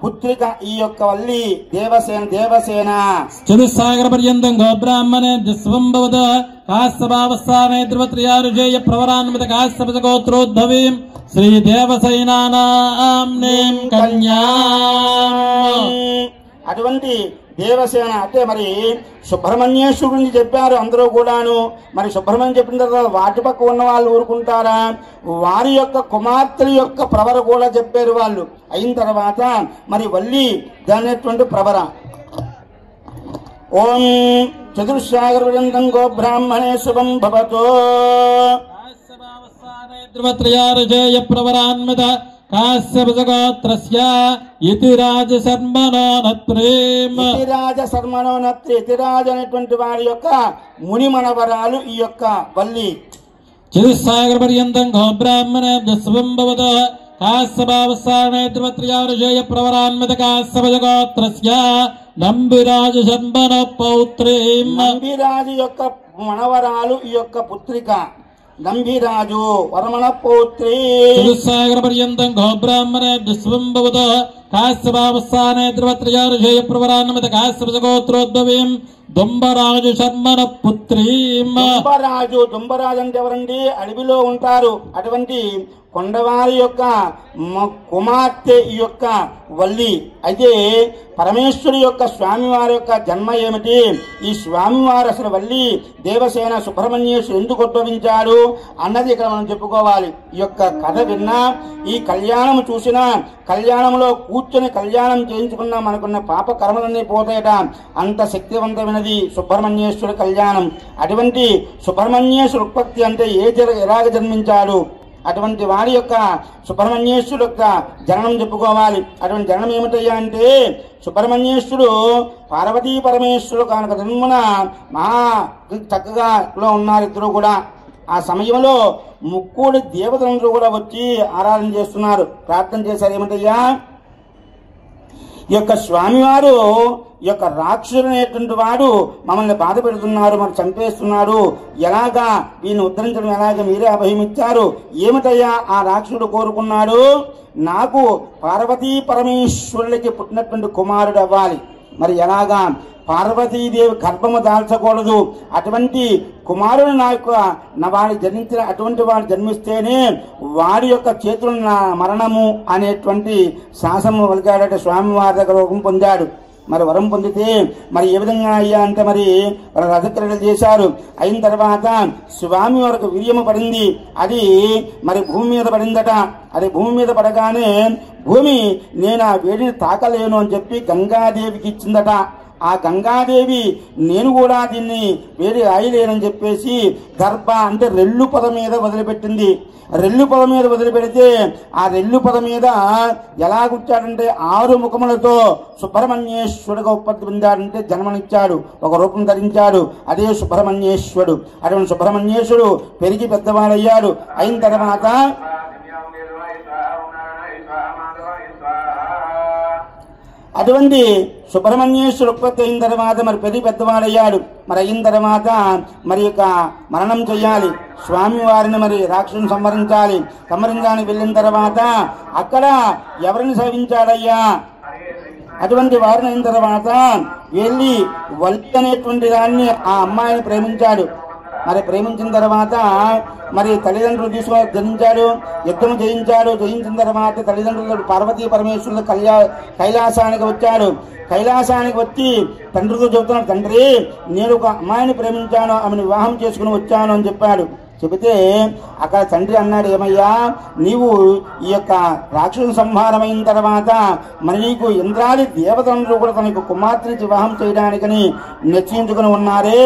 పుత్రిక ఈ యొక్క వల్లి దేవసేన.
చతుస్సాగర పర్యంతం గోబ్రాహ్మణేభ్యః శుభం భవతు కాశ్యపావస్థానే ధ్రువత్రియారుషేయ ప్రవరాన్విత కాశ్యపగోత్రోద్భవీం శ్రీ దేవసేనానామ్నేం కన్యాం.
అటువంటి దేవసేన అంటే మరి సుబ్రహ్మణ్యేశ్వరుడు గురించి చెప్పారు అందరూ కూడాను. మరి సుబ్రహ్మణ్యం చెప్పిన తర్వాత వాటి పక్క ఉన్న వాళ్ళు ఊరుకుంటారా? వారి యొక్క కుమార్తెల యొక్క ప్రవర కూడా చెప్పారు వాళ్ళు. అయిన తర్వాత మరి వల్లి దానేటువంటి ప్రవర. ఓం చతుర్శాగర పర్యంతం గోబ్రాహ్మణే శుభం భవతు
ధ్రువత్రియారుషేయ ప్రవరాన్విత కాశ్యపగోత్రస్య యతిరాజ శర్మణో నత్రేం
యతిరాజ శర్మణో నత్రి యతిరాజు అనేటువంటి వారి యొక్క ముని మనవరాలు ఈ యొక్క వల్లి.
చతుస్సాగర పర్యంతం గోబ్రాహ్మణేభ్యః శుభం భవతు కాశ్యపావస్థానే ధ్రువత్రియారుషేయ ప్రవరాన్విత కాశ్యపగోత్రస్య నంబిరాజ శర్మణ పౌత్రీం
నంబిరాజు యొక్క మనవరాలు ఈ యొక్క పుత్రిక నంబిరాజు వరమణ పౌత్రి.
చతుస్సాగర పర్యంతం గోబ్రాహ్మణేభ్యః శుభం భవతు కాశ్యపావస్థానే ధ్రువత్రియారుషేయ ప్రవరాన్విత కాశ్యపగోత్రోద్భవీం దుంబరాజు శర్మణ పుత్రీం.
దుంబరాజు అంటే ఎవరండి? అడవిలో ఉంటారు. అటువంటి కొండవారి యొక్క కుమార్తె ఈ యొక్క వల్లి. అయితే పరమేశ్వరి యొక్క స్వామివారి యొక్క జన్మ ఏమిటి? ఈ స్వామివారు అసలు వల్లి దేవసేన సుబ్రహ్మణ్యేశ్వరుడు ఎందుకు ఉద్భవించాడు అన్నది ఇక్కడ మనం చెప్పుకోవాలి. ఈ యొక్క కథ విన్నా, ఈ కళ్యాణం చూసినా, కళ్యాణంలో కూర్చొని కళ్యాణం చేయించుకున్నా మనకున్న పాప కర్మలన్నీ పోతాయట. అంత శక్తివంతమైనది సుబ్రహ్మణ్యేశ్వర కళ్యాణం. అటువంటి సుబ్రహ్మణ్యేశ్వర ఉత్పత్తి అంటే ఎలాగ జన్మించాడు అటువంటి వాడి యొక్క సుబ్రహ్మణ్యేశ్వరుడు యొక్క జననం చెప్పుకోవాలి. అటువంటి జననం ఏమిటయ్యా అంటే సుబ్రహ్మణ్యేశ్వరుడు పార్వతీ పరమేశ్వరుడు కనుక జన్మున మహా చక్కగా ఉన్నారు ఇద్దరు కూడా. ఆ సమయంలో ముక్కోడి దేవతలందరూ కూడా వచ్చి ఆరాధన చేస్తున్నారు, ప్రార్థన చేశారు. ఏమిటయ్యా, ఈ యొక్క స్వామివారు ఈ యొక్క రాక్షసుడు అనేటువంటి వాడు మమ్మల్ని బాధ పెడుతున్నారు, మరి చంపేస్తున్నాడు, ఎలాగా వీడిని ఉద్ధరించడం ఎలాగా మీరే అభయమిచ్చారు. ఏమిటయ్యా ఆ రాక్షసుడు కోరుకున్నాడు? నాకు పార్వతీ పరమేశ్వరులకి పుట్టినటువంటి కుమారుడు అవ్వాలి. మరి ఎలాగా? పార్వతీదేవి గర్భము దాల్చకూడదు. అటువంటి కుమారుడు వాడి జన్మించిన అటువంటి వాడు జన్మిస్తేనే వాడి యొక్క చేతులు నా మరణము అనేటువంటి శాసనము వలిగాడట. స్వామివారి దగ్గర వరం పొందాడు. మరి వరం పొందితే మరి ఏ విధంగా అయ్యా అంటే మరి రథక్రీడలు చేశారు. అయిన తర్వాత స్వామి వరకు వీర్యము పడింది. అది మరి భూమి మీద పడిందట. అది భూమి మీద పడగానే భూమి నేను ఆ వేడిని తాకలేను అని చెప్పి గంగాదేవికి ఇచ్చిందట. ఆ గంగాదేవి నేను కూడా దీన్ని వేడి రాయలేనని చెప్పేసి దర్భ అంటే రెల్లు పొద మీద వదిలిపెట్టింది. రెల్లు పొద మీద వదిలిపెడితే ఆ రెల్లు పొద మీద ఎలా కూర్చాడంటే 6 ముఖములతో సుబ్రహ్మణ్యేశ్వరుడుగా ఉత్పత్తి పొందాడంటే జన్మనిచ్చాడు, ఒక రూపం ధరించాడు. అదే సుబ్రహ్మణ్యేశ్వరుడు. అటువంటి సుబ్రహ్మణ్యేశ్వరుడు పెరిగి పెద్దవాడయ్యాడు. అయిన తర్వాత అటువంటి సుబ్రహ్మణ్యేశ్వరుడు ఉత్పత్తి అయిన తర్వాత మరి పెరిగి పెద్దవాడయ్యాడు. మరి అయిన తర్వాత మరి యొక్క మరణం చెయ్యాలి, స్వామివారిని మరి రాక్షసుని సంహరించడానికి వెళ్ళిన తర్వాత అక్కడ ఎవరిని సేవించాడయ్యా? అటువంటి వారిని అయిన తర్వాత వెళ్ళి వల్లి అనేటువంటి దాన్ని ఆ అమ్మాయిని ప్రేమించాడు. మరి ప్రేమించిన తర్వాత మరి తల్లిదండ్రులు తీసుకొని జయించాడు, యుద్ధం జయించాడు. జయించిన తర్వాత తల్లిదండ్రులు పార్వతీ పరమేశ్వరులు కైలాసానికి వచ్చాడు. కైలాసానికి వచ్చి తండ్రితో చెబుతున్నాడు, తండ్రి నేను ఒక అమ్మాయిని ప్రేమించాను, ఆమెను వివాహం చేసుకుని వచ్చాను అని చెప్పాడు. చెబితే అక్కడ తండ్రి అన్నాడు, ఏమయ్యా నీవు ఈ యొక్క రాక్షసుని సంహారమైన తర్వాత మరి నీకు ఇంద్రాది దేవతలందరూ కూడా తనకు కుమార్తెని వివాహం చేయడానికని నిశ్చయించుకుని ఉన్నారే,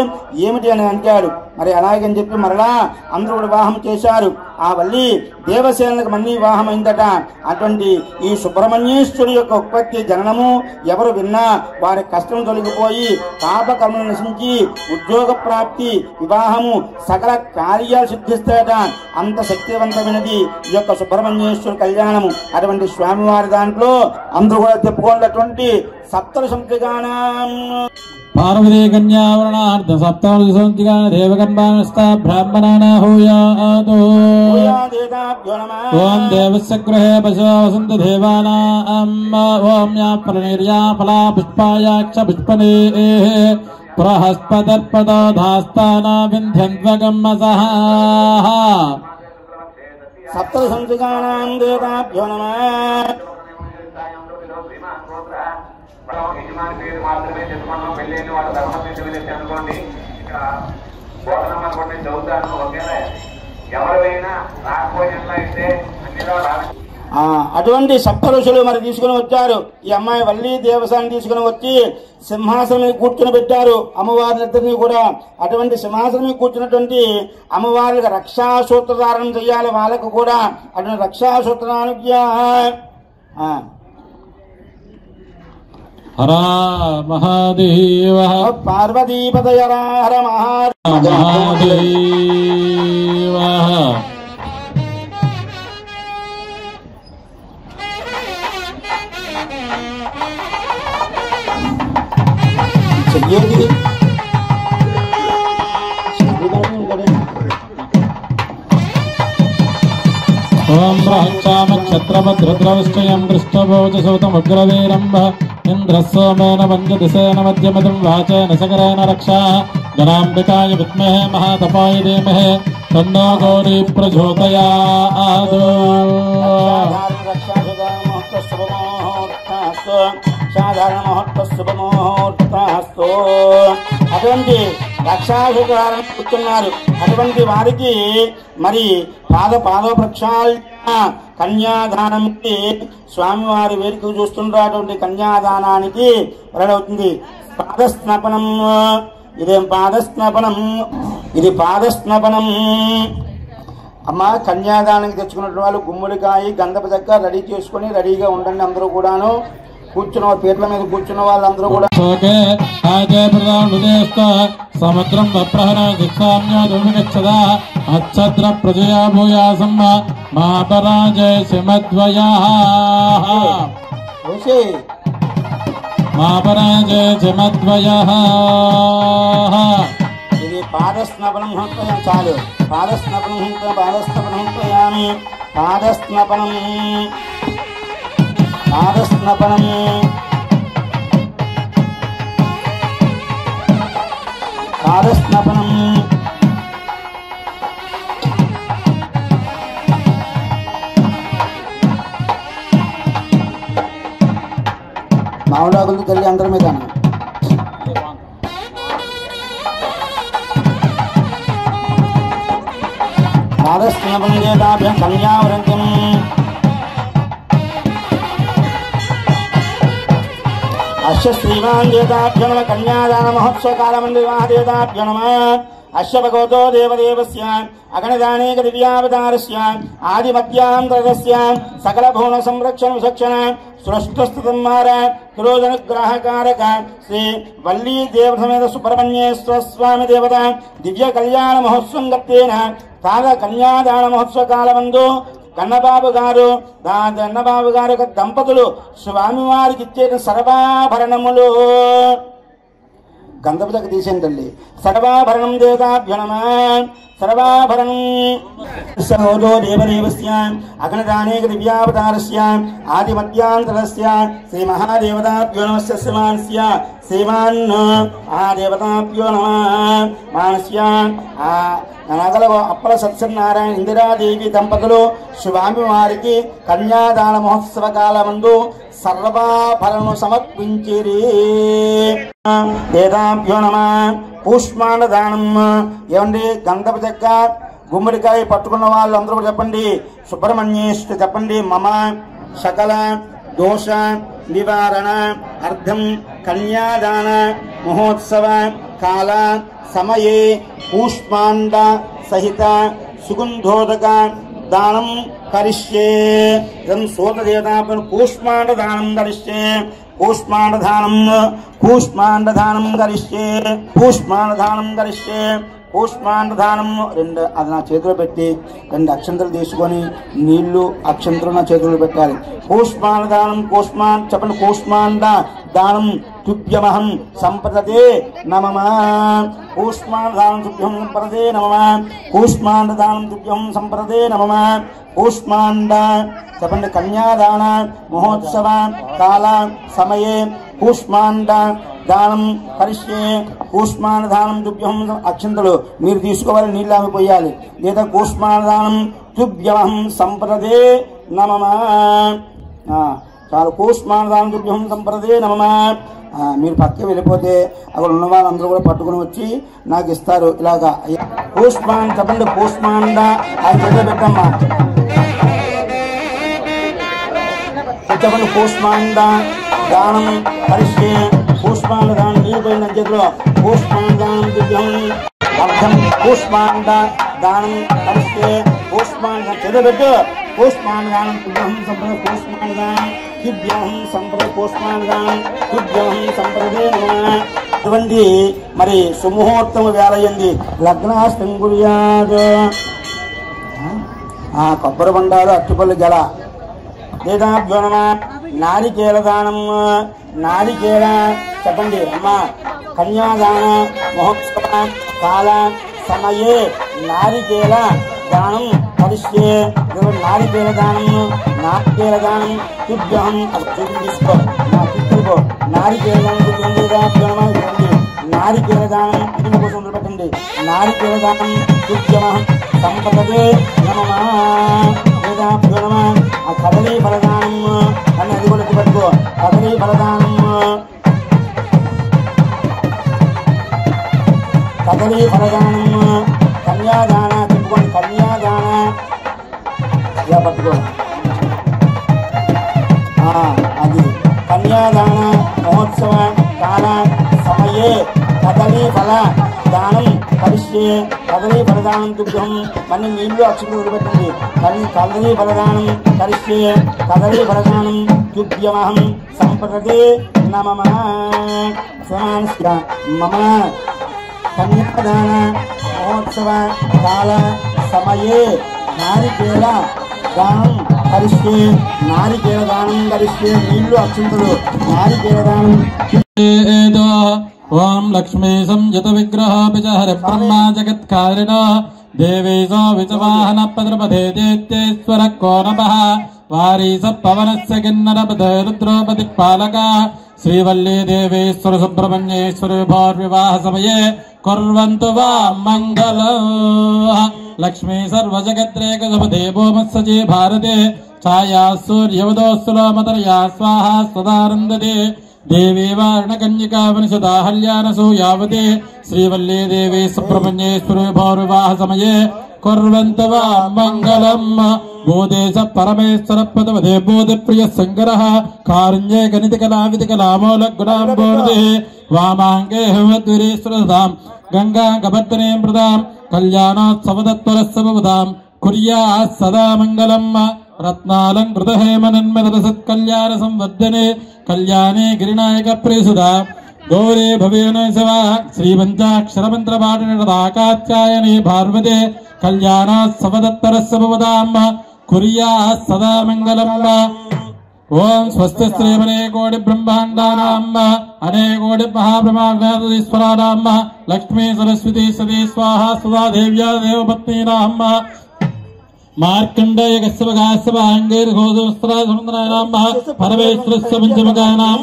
ఏమిటి అని అంటాడు. మరి అలాగని చెప్పి మరలా అందరూ వివాహం చేశారు. ఆ వల్లి దేవసేనలకు మళ్ళీ వివాహం అయిందట. అటువంటి ఈ సుబ్రహ్మణ్యేశ్వరుడు యొక్క ఉత్పత్తి జననము ఎవరు విన్నా వారి కష్టం తొలగిపోయి పాపకర్మలు నశించి ఉద్యోగ ప్రాప్తి, వివాహము, సకల కార్యాలు సిద్ధిస్తాయట. అంత శక్తివంతమైనది ఈ యొక్క సుబ్రహ్మణ్యేశ్వర కళ్యాణము. అటువంటి స్వామివారి దాంట్లో అందరూ కూడా చెప్పుకున్నటువంటి సప్తఋషిగానం
పార్వతీ కన్యావరణార్థ సప్తఋషిగాన దేవగర్భానస్థ బ్రాహ్మణానా హూయాదు. ఓం దేవస్య గృహే పశవ వసంతు దేవానాం. ఓం యా ప్రణీర్యా ఫలా పుష్పాయాక్ష పుష్పనే బృహస్పతిర్పదోధాస్తానా వింధ్యన్వగమ్మసః.
సప్తఋషిగానాం దేవతాభ్యో నమః.
యజమాని పేరు మాత్రమే చెప్పుకున్నాం. పెళ్ళైన వాడు ధర్మం అనుకోండి. ఇక్కడ బోధనం అనుకోండి చదువుతాను. ఒకేలా ఎవరైనా రాకపోయినా అయితే అన్నిలో
అటువంటి సప్త ఋషులు మరి తీసుకుని వచ్చారు. ఈ అమ్మాయి వల్లి దేవసాన్ని తీసుకుని వచ్చి సింహాసనం మీద కూర్చుని పెట్టారు అమ్మవారిద్దరిని కూడా. అటువంటి సింహాసనం మీద కూర్చున్నటువంటి అమ్మవారికి రక్షాసూత్రధారణం చెయ్యాలి వాళ్ళకు కూడా. అటువంటి రక్షాసూత్రానికి
హర మహాదేవ
పార్వతీపతయ హర
మహాదేవ.
చెయ్యేది
ఓం ఛత్రభద్రద్రవశ్చయం దృష్టభోజసౌతముగ్రవీరంభ ఇంద్రస్సోమేన పంచదిశేన మధ్యమతం వాచేన సకరేణ రక్షా గణాంబికాయ విద్మహే మహాతపాయ ధీమహి తన్నో గౌరీ ప్రచోదయాత్.
సాధారణ మహత్వ శుభముహూర్తస్తు. అటువంటి రక్షాధికారం కూర్చున్నారు. అటువంటి వారికి మరి పాద ప్రక్షాళన కన్యాదానంకి స్వామివారి వేదిక చూస్తుంటారు. అటువంటి కన్యాదానానికి వరడవుతుంది పాదస్నపనం. ఇదేం పాదస్నపనం? ఇది పాదస్నపనం. అమ్మ కన్యాదానానికి తెచ్చుకున్న వాళ్ళు గుమ్మడికాయ గంధపు చెక్క రెడీ చేసుకుని రెడీగా ఉండండి. అందరూ కూడాను కూర్చున్న పీటల మీద కూర్చున్న వాళ్ళందరూ కూడా
సముద్రం అచ్చద్ర ప్రజయా భూయాసమ్మ మాపరాజయ శమద్వయా మాపరాజయ శమద్వయా.
ఇది పాదస్నపనం హంతయం. చాలు పాదస్నపనం హంతయామి. పాదస్నపనం పాదస్నపనం పాదస్నపనం. మామిడాకులతో తల్లి అందరి మీద పాదస్నపనం చేతాభ్యం కన్యావరంతం అశ్వ శ్రీమాన్ దేవతాభ్యో నమ కన్యాదాన మహోత్సవ కాలమందు వివాహదేవతాభ్యో నమ అశ్వ భగవతో దేవదేవస్య అగణదానేక దివ్యావతారస్య ఆదిమధ్యాంతరస్య సకల భువన సంరక్షణ విచక్షణ సృష్టస్థితంమార తురోజనుగ్రహకారక శ్రీ వల్లీ దేవసమేత సుబ్రహ్మణ్యేశ్వర స్వామి దేవత దివ్య కళ్యాణ మహోత్సవం గత్తేన తాద కన్యాదాన మహోత్సవ కాలమందు కన్నబాబు గారు దంపతులు స్వామివారికి ఇచ్చే సర్వాభరణములు గంధపు దగ్గర తీసేయండి తల్లి. సర్వాభరణం దేవతాభ్యో నమ సర్వాభరణం సహోదో దేవదేవస్య అగణదానేక దివ్యావతారస్య ఆదిమధ్యాంతరస్య శ్రీ మహాదేవతాభ్యో నమస్య శ్రీమాన్స్య శ్రీమాన్ మహాదేవతాభ్యో నమ మానస్య నగల అప్పల సత్యనారాయణ ఇందిరాదేవి దంపతులు స్వామివారికి కన్యాదాన మహోత్సవ కాలమందు సర్వాభరణము సమర్పించిరి. వేదాభ్యో నమ కూష్మాండ దానం. ఏమండి గంధపు చెక్క గుమ్మడికాయ పట్టుకున్న వాళ్ళు అందరూ కూడా చెప్పండి. సుబ్రహ్మణ్యేశ్వర చెప్పండి. మమ సకల దోష నివారణ అర్థం కన్యాదాన మహోత్సవ కాల సమయే కూష్మాండ సహిత సుగంధోదక దానం కరిష్యే. సోదదేవతాపను కూష్మాండ దానం కరిష్యే. కూష్మాండదానం కరిష్యే. కూష్మాండదానం కరిష్యే. కూష్మాండదానం రెండు అది నా చేతిలో పెట్టి 2 అక్షంతలు తీసుకొని నీళ్లు అక్షంతలు నా చేతిలో పెట్టాలి. కూష్మాండదానం చెప్పండి. కూష్మాండ దానం తుభ్యమహం సంప్రదే నమః. కూష్మాండదానం తుభ్యం సంప్రదే నమః. కూష్మాండదానం తుభ్యం సంప్రదే నమః. కూష్మాండ చెప్పండి. కన్యాదాన మహోత్సవ కాల సమయే కూష్మాండ దానం కరిష్యే. కూష్మాండ దానం తుభ్యం అక్షంతలు మీరు తీసుకోవాలి, నీళ్ళు ఆమె పోయాలి. లేదా కూష్మాండదానం తుభ్యమహం సంప్రదే నమః. చాలు. కూష్మాండదానం తుభ్యం సంప్రదే నమః. మీరు పక్కకి వెళ్ళిపోతే అక్కడ ఉన్న వాళ్ళందరూ కూడా పట్టుకుని వచ్చి నాకు ఇస్తారు. ఇలాగా కూష్మాండ చెప్పండి. కూష్మాండ అది చేతిలో పెట్టమ్మా. చెప్పండి. కూష్మాండ దానం కరిష్యే. కూష్మాండ దానం నీపోయిన చేతిలో కూష్మాండ దానం దివ్యం అర్థం కూష్మాండ దానం కరిష్యే. కూష్మాండ చెదబెట్టు. కూష్మాండ దానం దివ్యం సంప్రద. కూష్మాండ దానం దివ్యం సంప్రద. కూష్మాండ దానం దివ్యం సంప్రదే నమః. ఇటువంటి మరి సుముహూర్తము వేలయ్యింది. లగ్నాస్తం గుర్యాద్. కొబ్బరి బండాలు అట్టుపల్లి గల వేదాభ్యో నమ. నారికేల దానం. నారికేల చెప్పండి అమ్మా. కన్యాదాన మహోత్సవ కాల సమయే నారికేల దానం కరిష్యే. నారికేల దానం. నారికేల దానం తుభ్యం తీసుకో. తీసుకో. నారికేల దానం వేదాభ్యో నమ. నారికేల దానం ఇది కోసం పెట్టండి. నారికేల దానం తుభ్యమహం సంపదదే నమః. వేదాభ్యో నమ. ఆ కదలీ ఫలదానం అని అది కూడా పెట్టుకో. కదలీ ఫలదానం. కదలీ ఫలదానం. కన్యాదాన తిప్పుకోండి. కన్యాదాన ఇలా పట్టుకో. అది కన్యాదాన మహోత్సవ కాల సమయే కదలీ ఫల దానం కరిష్యే. కదలీ ఫలదానం తుభ్యం. మళ్ళీ నీళ్లు అక్షంతలు వదిలిపెట్టండి. మళ్ళీ కదలీ ఫలదానం కరిష్యే. కదలీ ఫలదానం తుభ్యమహం సంప్రదే నమః. మమ కన్యాదాన మహోత్సవ కాల సమయే నారికేల దానం కరిష్యే. నారికేల దానం కరిష్యే. నీళ్లు అక్షంతలు నారికేల దానం. ఓం లక్ష్మీ సంయుత విగ్రహోపి చ హరి బ్రహ్మ జగత్కారిణ దేవేశో విచవాహన పద్రపదే దేత్యేశ్వర కో నమః. వారీస పవనస్య కిన్నరపదే రుద్రోపదిక్పాలక శ్రీవల్లీ దేవేశ్వర సుబ్రహ్మణ్యేశ్వర వివాహ సమయే కుర్వంతు వాం మంగళం. లక్ష్మీ సర్వజగద్రేక శుభదేవో మత్సజీ భారతే ఛాయా సూర్యవదోస్తులోమతరయా స్వాహా స్వదానందదే. దేవీ వారణకన్యకా వనిషదాహల్యానసూయావతి శ్రీవల్లీ దేవి సుబ్రహ్మణ్యేశ్వర వివాహ సమయే కుర్వంతు వాం మంగళం.
భూదేశ పరమేశ్వర పదవదే బోధి ప్రియ శంకరః కారుణ్యే గణిత కళా విధి కళామూల గుణాంబోధి వామాంగే హేమద్విరీశ్వరదాం గంగా గభద్రే మృదాం కళ్యాణోత్సవదత్వరస్సవదాం కుర్యా సదా మంగళం రత్నాలంకృత హేమనన్మద సత్కళ్యాణ సంవర్ధనే కళ్యాణే గిరినాయక ప్రేసుదా గౌరీ భవేన శివా శ్రీపంచాక్షరమంత్రపాఠనకాత్యాయనే భార్వదే కళ్యాణోత్సవదత్తరస్సవదాం కుర్యా సదా మంగళం ఓం స్వస్తి శ్రీమనే కోటి బ్రహ్మాండానాం అనేకోటి మహాబ్రహ్మాగ్నేశ్వరానాం లక్ష్మీ సరస్వతి సతీ స్వాహా సదా దేవ్యా దేవపత్నీనాం మార్కండేయ కశ్యపకాశ్యపాంగైర్ఘోషవస్త్రాసుందరానాం పరమేశ్వరస్య పంచమకానాం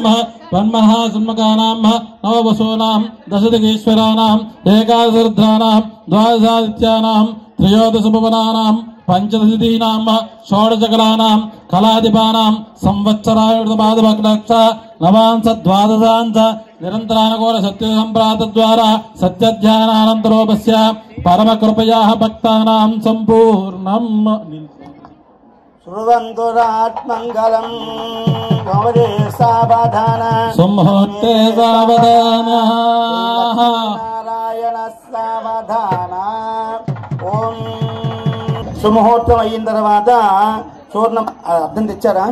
వన్మహాసన్మకానాం నవవసూనాం దశదిగేశ్వరానాం ఏకాదశరుద్రానాం ద్వాదశాదిత్యానాం త్రయోదశభువనానాం పంచదశదీనాం షోడశకలానాం కళాధిపానాం సంవత్సరాయుర్పాదభక్లక్ష నవాంశ ద్వాదశాంశ నిరంతరానుకూల సత్య సంప్రాత ద్వారా సత్యధ్యానానంతరోపస్య పరమకృపయా భక్తానాం సంపూర్ణం
శృణ్వంతురాత్మంగళం గౌరీ సావధాన
సుముహూర్తే సావధాన
నారాయణ సావధాన. ఓం సుముహూర్తం అయిన తర్వాత చూర్ణం అర్థం తెచ్చారా?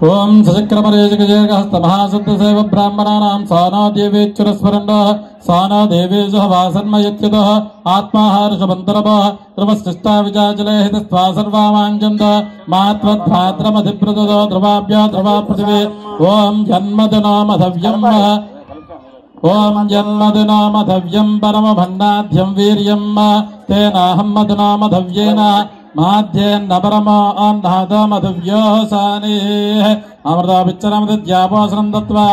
ఓం సచక్రమరేజగజేకహస్తమహాశుద్ధసేవ బ్రాహ్మణానాం సానా దేవేచ్చురస్మరణ సానా దేవేశు వాసన్మయత్యుత ఆత్మాహారుషమంతరభ ధ్రువశిష్టా విజాజలేహితస్వా సర్వామాంజంద మాత్వద్భాద్రమధిప్రదో ధ్రువాభ్యా ధ్రువా పృథివే. ఓం జన్మదినామధవ్యం ఓం జన్మదినామధవ్యం పరమభండాధ్యం వీర్యం తేనాహం మధునామధవ్యేన మాధ్యేన్నపరమాన్నమధవ్యోసానే అమృతాభిచ్చరమృత్యాపోసనం దత్వా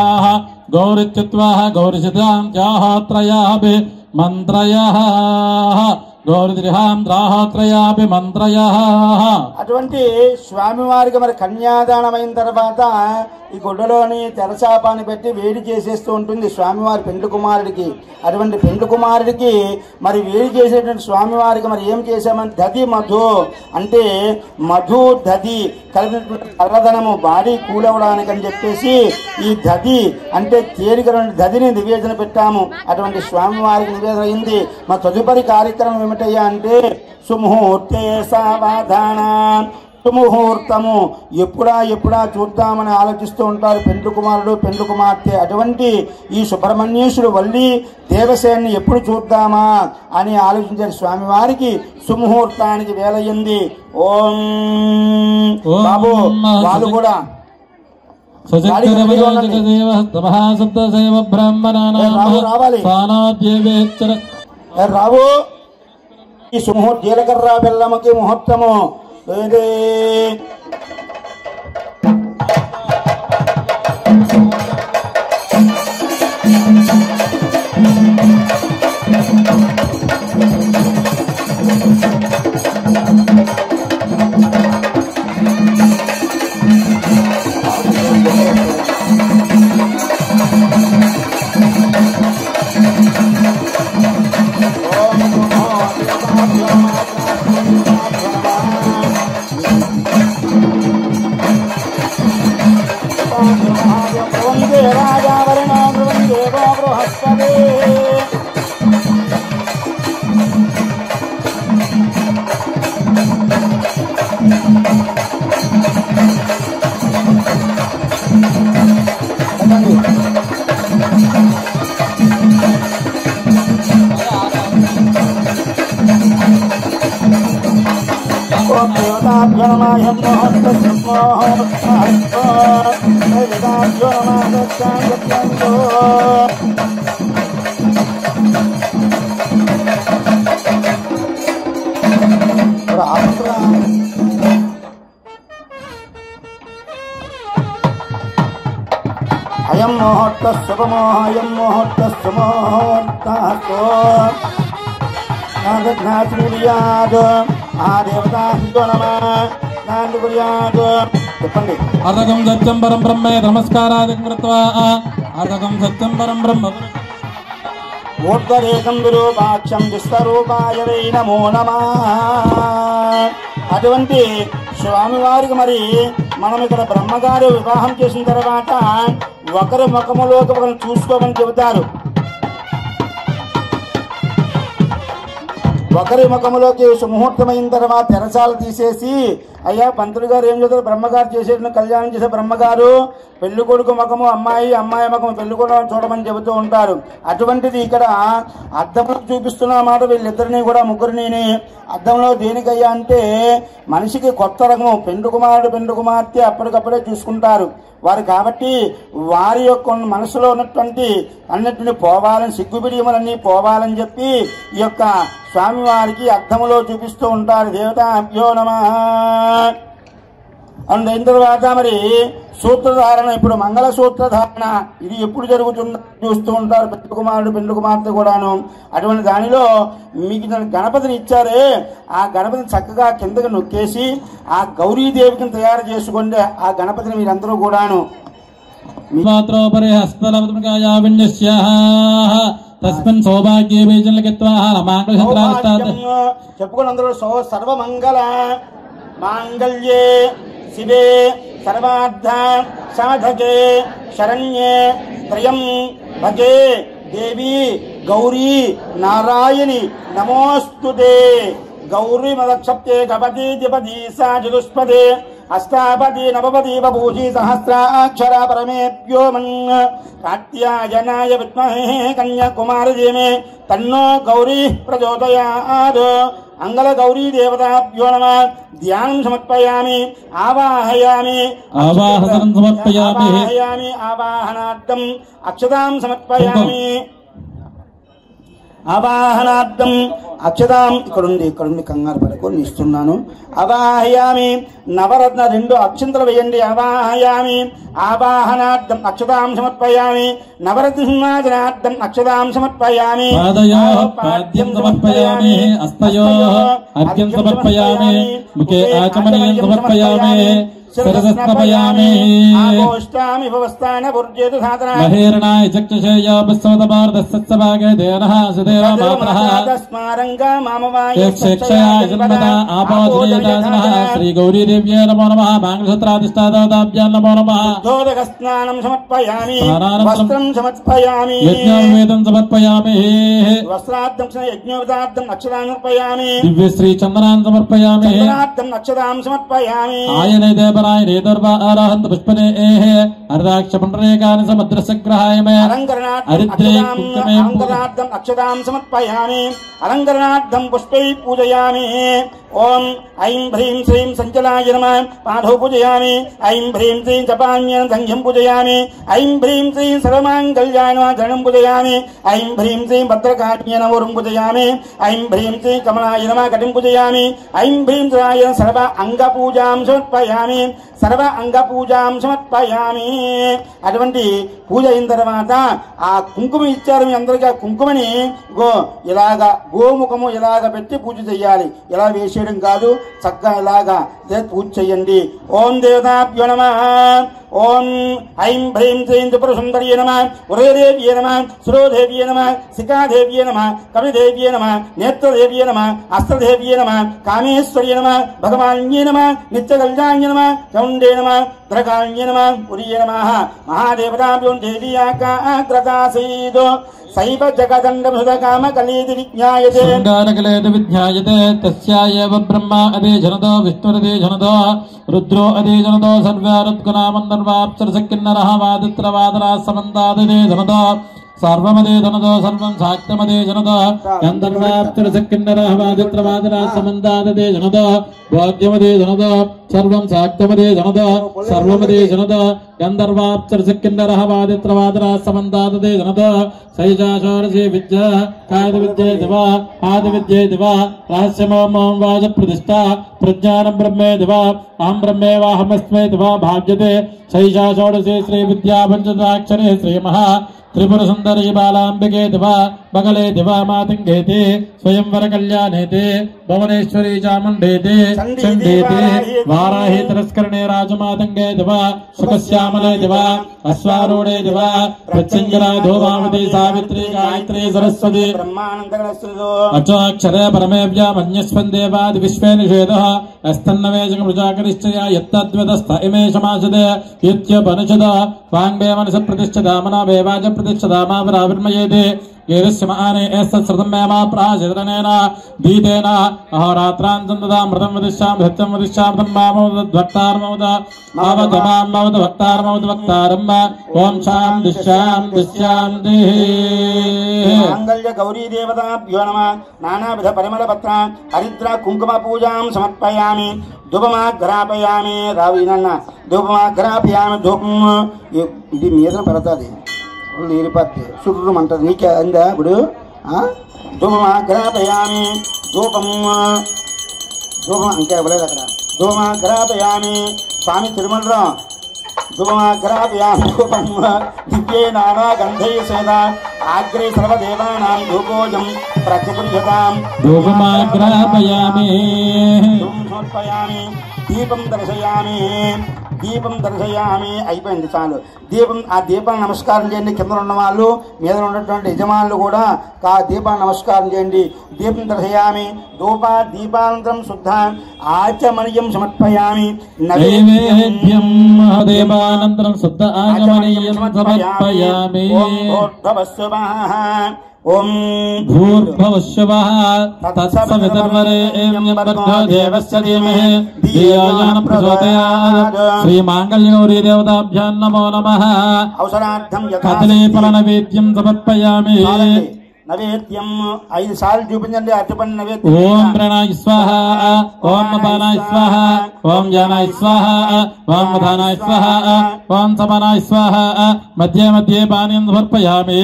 గౌరిత్యుత్వా గౌరిసిద్ధాంత్యాహోత్రయాభి మంత్రయః గౌరిద్రిహాంధ్రాహోత్రయాభి మంత్రయః.
అటువంటి స్వామివారికి మరి కన్యాదానమైన తర్వాత ఈ గుడ్డలోని తెరచాపాన్ని పెట్టి వేడి చేసేస్తూ ఉంటుంది స్వామివారి పెండ్లి కుమారుడికి. అటువంటి పెండ్లి కుమారుడికి మరి వేడి చేసేటువంటి స్వామివారికి మరి ఏం చేశామని దది మధు అంటే మధు దది కలిగినటువంటి చల్లదనము బాడీ కూలవడానికి అని చెప్పేసి ఈ దది అంటే తేలిక దదిని నివేదన పెట్టాము. అటువంటి స్వామివారికి నివేదన అయింది. మా తదుపరి కార్యక్రమం ఏమిటయ్యా అంటే సుముహూర్తే సావధాన. సుముహూర్తము ఎప్పుడా చూద్దామని ఆలోచిస్తూ ఉంటారు పెండ్లి కుమారుడు పెండ్లి కుమార్తె. అటువంటి ఈ సుబ్రహ్మణ్యేశ్వరుడు వల్లి దేవసేన్ని ఎప్పుడు చూద్దామా అని ఆలోచించారు స్వామివారికి. సుముహూర్తానికి వేలయ్యింది. ఓం బాబు వాళ్ళు కూడా రావు. ఈ సుముహూర్త జీలకర్ర బెల్లముకి ముహూర్తము అయం ముహూర్త శుభమో అయం ముహూర్త సుముహూర్తో ఆ దేవతాంతో చెప్పండి.
అర్ధకం సత్యం పరం బ్రహ్మే నమస్కారాది కృత్వా అర్ధకం సత్యం పరం బ్రహ్మ
ఊర్ధ్వరేకం విరూపాక్షం విశ్వరూపాయ వై నమో నమః. అటువంటి స్వామివారికి మరి మనం ఇక్కడ బ్రహ్మగారు వివాహం చేసిన తర్వాత ఒకరి ముఖములోకి ఒకరు చూసుకోమని చెబుతారు. ఒకరి ముఖములోకి ముహూర్తమైన తర్వాత తెరచాలు తీసేసి, అయ్యా పంతులు గారు ఏం చేస్తారు, బ్రహ్మగారు చేసేట కళ్యాణం చేసే బ్రహ్మగారు పెళ్లి కొడుకు ముఖము అమ్మాయి, అమ్మాయి ముఖము పెళ్లి కొడుకు చూడమని చెబుతూ ఉంటారు. అటువంటిది ఇక్కడ అద్దంలో చూపిస్తున్న మాట వీళ్ళిద్దరినీ కూడా ముగ్గురిని అద్దంలో దేనికయ్యా అంటే మనిషికి కొత్త రకము పెండు కుమారుడు పెండు కుమార్తె అప్పటికప్పుడే చూసుకుంటారు వారు. కాబట్టి వారి యొక్క మనసులో ఉన్నటువంటి అన్నిటిని పోవాలని, సిగ్గుబిడియములన్నీ పోవాలని చెప్పి ఈ యొక్క స్వామివారికి అద్దములో చూపిస్తూ ఉంటారు. దేవతాభ్యో నమః అయిన తర్వాత మరి సూత్రధారణ, ఇప్పుడు మంగళ సూత్రధారణ ఇది ఎప్పుడు జరుగుతుందో చూస్తూ ఉంటారు పెద్ద కుమారుడు పెండు కుమార్తె కూడాను. అటువంటి దానిలో మీకు గణపతిని ఇచ్చారే, ఆ గణపతిని చక్కగా కిందకి నొక్కేసి ఆ గౌరీదేవికి తయారు చేసుకోండి. ఆ గణపతిని మీరందరూ కూడాను
తస్మిన్ సౌభాగ్య బీజంకిత్వా
చెప్పుకుని అందరూ సర్వమంగళ మాంగళ్యే శివే సర్వార్థ సాధకే శరణ్యే త్రయం భగే దేవి గౌరీ నారాయణి నమోస్తుతే. గౌరీ మదక్షప్తే గపతి ద్విపది సా చతుష్పదే అష్టాపది నవపది బభూషి సహస్రాక్షర పరమేభ్యో మన్ కాత్యాయనాయ విద్మహే కన్యాకుమారధీమే తన్నో గౌరీ ప్రచోదయాత్. అంగళ గౌరీ దేవతాభ్యో నమః. ధ్యానం సమర్పయామి, ఆవాహయామి, ఆవాహనార్థం అక్షతాం సమర్పయామి. ఆవాహనార్థం అక్షతాం ఇక్కడుంది కంగారు పడకు ఇస్తున్నాను. అవాహయామి నవరత్న 2 అక్షంతలు వేయండి. అవాహయామి ఆవాహనార్థం అక్షతాం సమర్పయామి. నవరత్న సింహాసనార్థం అక్షతాం సమర్పయామి.
పాద్యం సమర్పయామి. అస్తయో అర్ఘ్యం సమర్పయామి. ముఖే ఆచమనీయం సమర్పయామి. మహేరణాయ చక్షుషేయ విశ్వతమార్దస్సత్సభాగే దేనః సుదేవ మాతరః శిక్షయాయ జన్మదా ఆపోజనయదానః. శ్రీ గౌరీదేవ్యే నమో నమః. మంగళసూత్రాధిష్టాదాభ్యాం నమో నమః.
స్నానం సమర్పయామి. వస్త్రం సమర్పయామి.
యజ్ఞోపవేదం సమర్పయామి.
వస్త్రార్థం యజ్ఞోపదార్థం అక్షరాం సమర్పయామి.
దివ్యశ్రీ చందనాన్ సమర్పయామి.
చందనార్థం అక్షరాం సమర్పయామి.
ఆయనే దేవరాయ నేదర్వా ఆరాహంత పుష్పనే అర్ధాక్ష పుండరేకాని సముద్రసగ్రహాయ మే
అలంకరణార్థం అక్షతాం సమర్పయామి. అలంకరణార్థం పుష్పై పూజయామి. ఓం ఐం హ్రీం శ్రీం సంచలాయ నమః. పాఠో పూజయామి. ఐం హ్రీం శ్రీం జపాన్యం సంఘ్యం పూజయామి. ఐం హ్రీం శ్రీం సర్వమాంగళ్యాయ నమః చరణం పూజయామి. ఐం హ్రీం శ్రీం భద్రకాళ్య నమః వరం పూజయామి. ఐం హ్రీం శ్రీం కమలాయ నమః కటిం పూజయామి. ఐం హ్రీం శ్రాయ సర్వ అంగ పూజాం సమర్పయామి. సర్వ అంగ పూజాం సమర్పయామి. అటువంటి పూజ అయిన తర్వాత ఆ కుంకుమ ఇచ్చారు మీ అందరికీ. ఆ కుంకుమని ఇలాగా గోముఖము ఇలాగ పెట్టి పూజ చెయ్యాలి. ఇలా వేసేయడం కాదు, చక్కగా ఇలాగా పూజ చెయ్యండి. ఓం దేవతాభ్యో నమః. ఓం ఐం హ్రీం శ్రీం త్రిపుర సుందర్యే నమః. ఉదయదేవ్యే నమః. సురోదేవ్యే నమః. శిఖాదేవ్యే నమః. కవిదేవ్యే నమః. నేత్రదేవ్యే నమః. అస్త్రదేవ్యే నమః. కామేశ్వర్యే నమః. భగవాన్యే నమః. నిత్యకళ్యాణ్యే నమః. చౌండే నమః. ద్రగాణ్యే నమః. పురియే నమః. మహాదేవతాభ్యో దేవీయాకాగ్రతాసీదో సైవ జగదండమృతకామ కలీది విజ్ఞాయతే.
శృంగారకలేది విజ్ఞాయతే. తస్యాయేవ బ్రహ్మా అదే జనదో విష్ణురదే జనదో రుద్రో అదే జనదో సర్వారుద్గుణామందర్వాప్సరసకిన్నరః వాదిత్రవాదరా సమందాదే జనదో సర్వమదే జనదో సర్వం సాక్తమదే జనదో గంధర్వాప్సరసకిన్నరః వాదిత్రవాదరా సమందాదే జనదో వాద్యమదే జనదో సర్వం సాక్తమదే జనదో సర్వమదే జనదో గంధర్వాప్సరసకిన్నరః వాదిత్రవాదరా సమందాదే జనదో సైజాషోరసి విద్య కాద విద్యే దివ ఆది విద్యే దివ రహస్యమోమం వాచ ప్రతిష్ట ప్రజ్ఞానం బ్రహ్మే దివ అహం బ్రహ్మే వాహమస్మే దివ భాగ్యతే సైజాషోరసి శ్రీ విద్యా పంచదాక్షరే శ్రీమహ త్రిపుర సుందరీ బాలాంబికే దివ బగలే దివ మాతంగేతి స్వయంవర కళ్యాణేతి భువనేశ్వరీ చాముండేతి చండేతి వారాహి తిరస్కరణే రాజమాతంగే దివ సుఖస్యాం श्यामले दिवा अश्वारूढ़े दिवा प्रत्यंजरा धूमावती सावित्री गायत्री सरस्वती अक्षरे परमेभ्य मन्यस्वन् देवादि विश्वे निषेधः अस्तन्नवेजं प्रजाकरिश्चया यत्तद्वदस्थ इमे समासदे इत्युपनिषद वाङ्मे मनसि प्रतिष्ठिता मनोवेवाच प्रतिष्ठिता मावराविर्मयेते येरस्यमाने एस्तत्सृतं मे मा प्राचितनेन दीतेन अहोरात्रान्तन्ददामृतं वदिष्यामि सत्यं वदिष्यामि तं मामवद्भक्तारमवद मावद भक्तारमवद भक्तारम् ओम शान्ति शान्ति शान्तिः।
माङ्गल्य गौरी देवताभ्यो नमः। नानाविध परिमलपत्र हरिद्रा कुङ्कुम पूजां समर्पयामि। धूपमाघ्रापयामि रावीनन्न धूपमाघ्रापयामि धूपं ఇది మీద పడతాది నీరిపత్తి సుర్రు మంటది నీకే అందా ఇప్పుడు ధూపమాఘ్రాపయామి ధూపం ఇంకా ఇవ్వలేదు అక్కడ ధూపమాఘ్రాపయామి స్వామి తిరుమలరావు ధూపమాఘ్రాపయామి ధూపం దివ్యే నానా గంధై సేద ఆగ్రే సర్వదేవానాం ధూపోజం ప్రతిపురుషతాం
ధూపమాఘ్రాపయామి
ధూపం సమర్పయామి దీపం దర్శయామి అయిపోయింది చాలు దీపం ఆ దీపాన్ని నమస్కారం చేయండి కింద ఉన్న వాళ్ళు మీద ఉన్నటువంటి యజమానులు కూడా ఆ దీపాన్ని నమస్కారం చేయండి దీపం దర్శయామి దీపానంతరం శుద్ధ ఆచమనీయం సమర్పయామి
నైవేద్యం దీపానంతరం శుద్ధ ఆచమనీయం సమర్పయామి
ఓం
భూర్భువః తత్సవితుర్వరేణ్యం భర్గో దేవస్య ధీమహి ధియో యో నః ప్రచోదయాత్ శ్రీ మాంగళ్యగౌరీ దేవతాభ్యాం నమో నమః
అవసరార్థం
కదలీఫల నైవేద్యం సమర్పయామి
నైవేద్యం 5 సార్లు చూపించండి అర్చపని నైవేద్యం
ఓం ప్రణాయ స్వాహ ఓం మపానాయ స్వాహ ఓం జానాయ స్వాహ ఓం మధానాయ స్వాహ ఓం సమానాయ స్వాహ మధ్య మధ్య పానీయం సమర్పయామి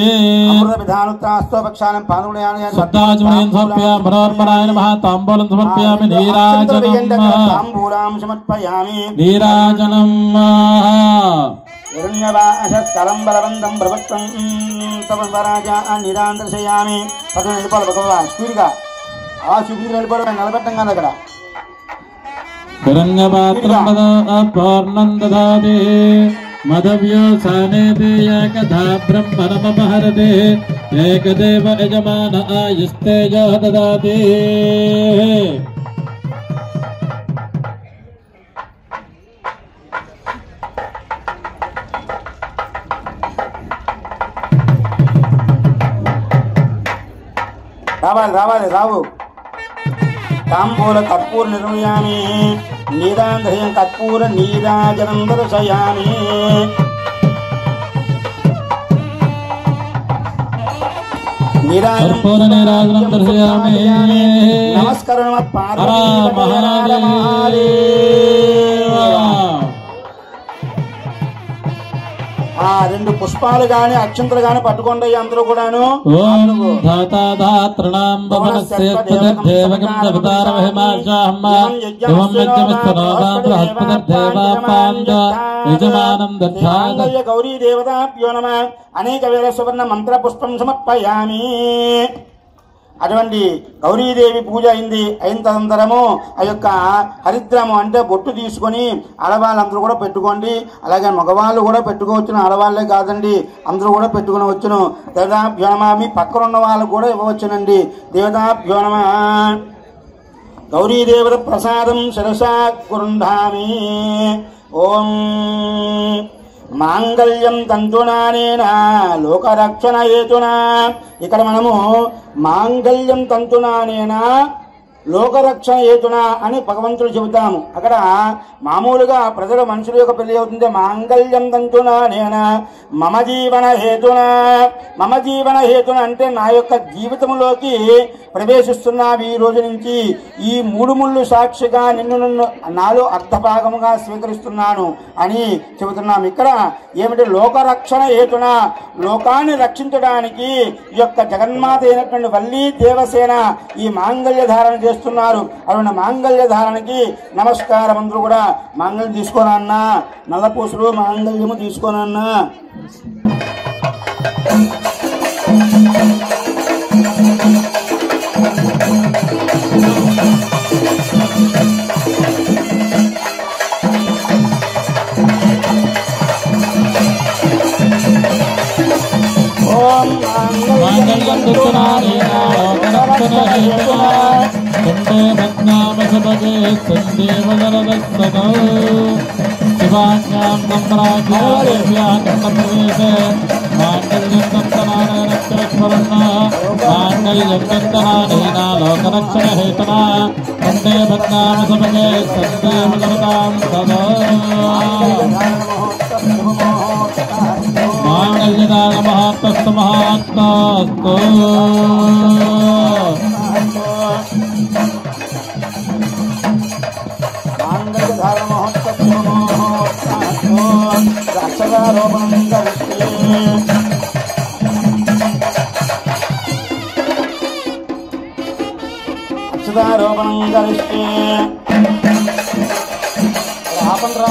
అమృత విధానుత్తాస్తో పక్షానం పానులయాని
సత్తాజమయం సమర్పయామి మనోర్పణాయ నమః తాంబూలం సమర్పయామి నీరాజనం
తాంబూలాం సమర్పయామి
నీరాజనం
హిరణ్యవాసస్కరం బలవంతం ప్రవక్తం తమరాజ నిరాంతర్శయామి పక్కన నిలబడాలి భగవాన్ స్పీడ్గా ఆ చూపించి నిలబడ నిలబెట్టం కాదు అక్కడ
హిరణ్యపాత్రం పూర్ణం దదాతి మదవ్యో సానేతి ఏకధా బ్రహ్మణమపహరతి ఏకదేవ యజమాన ఆయుస్తేజో దదాతి
రావాలి రావు తాంబూల కర్పూర నిర్మయామి నీరాంధ్రయం కర్పూర నీరాజనం దర్శయామి
కర్పూర నీరాజనం దర్శయామి
నమస్కారం ఆ 2 పుష్పాలు గాని అక్షంతలు గాని పట్టుకోండి అందరూ కూడాను
ఓం ధాతాధాత్రణాం భవనస్యేత్పదర్దేవకం దవతారమహిమాశాహమ్మ ఓం యజ్ఞమిస్తనోగాత్రహస్పదర్దేవాపాండ యజమానం దర్శాద
గౌరీ దేవతాభ్యో నమః అనేక వేల సువర్ణ మంత్ర పుష్పం సమర్పయామి అటువంటి గౌరీదేవి పూజ అయిన తదనంతరము ఆ యొక్క హరిద్రము అంటే బొట్టు తీసుకొని ఆడవాళ్ళందరూ కూడా పెట్టుకోండి. అలాగే మగవాళ్ళు కూడా పెట్టుకోవచ్చును, ఆడవాళ్ళే కాదండి అందరూ కూడా పెట్టుకుని వచ్చును. దేవతాభ్యో నమః మీ పక్కన ఉన్న వాళ్ళు కూడా ఇవ్వవచ్చునండి. దేవతాభ్యో నమః. గౌరీదేవత ప్రసాదం శిరసా గృహామి. ఓం మాంగళ్యం తంతునానేనా లోకరక్షణ హేతునా. ఇక్కడ మనము మాంగళ్యం తంతునానేనా లోకరక్షణ హేతునా అని భగవంతుడు చెబుతాము. అక్కడ మామూలుగా ప్రజల మనుషుల యొక్క పెళ్లి అవుతుంది. మాంగళ్యం తంతునానేనా మమ జీవన హేతునా. మమ జీవన హేతున అంటే నా యొక్క జీవితంలోకి ప్రవేశిస్తున్నావు ఈ రోజు నుంచి. ఈ 3 ముళ్ళు సాక్షిగా నన్ను నాలో అర్ధభాగముగా స్వీకరిస్తున్నాను అని చెబుతున్నాము. ఇక్కడ ఏమిటి లోకరక్షణ హేతున, లోకాన్ని రక్షించడానికి ఈ యొక్క జగన్మాత అయినటువంటి వల్లీ దేవసేన ఈ మాంగళ్య ధారణ చేస్తున్నారు. అటువంటి మాంగళ్య ధారణకి నమస్కారం. అందరూ కూడా మాంగళ్యం తీసుకోనన్నా, నల్లపూసలు మాంగళ్యము తీసుకోనన్నా.
शिवाज्ञां सम्प्राज्ञादेव्याकण्ठप्रदेशे माङ्गल्यं दन्तनानयनक्षरस्मरन् माङ्गल्यं दन्तनानेन लोकरक्षणहेतुना वन्दे बन्धामसमये सन्देवदरतां सदा माङ्गल्यदानमहात्मस्तु महात्मास्तु
అక్షరారోపణం కరిష్యే అక్షరారోపణం కరిష్యే ఆపండ్రా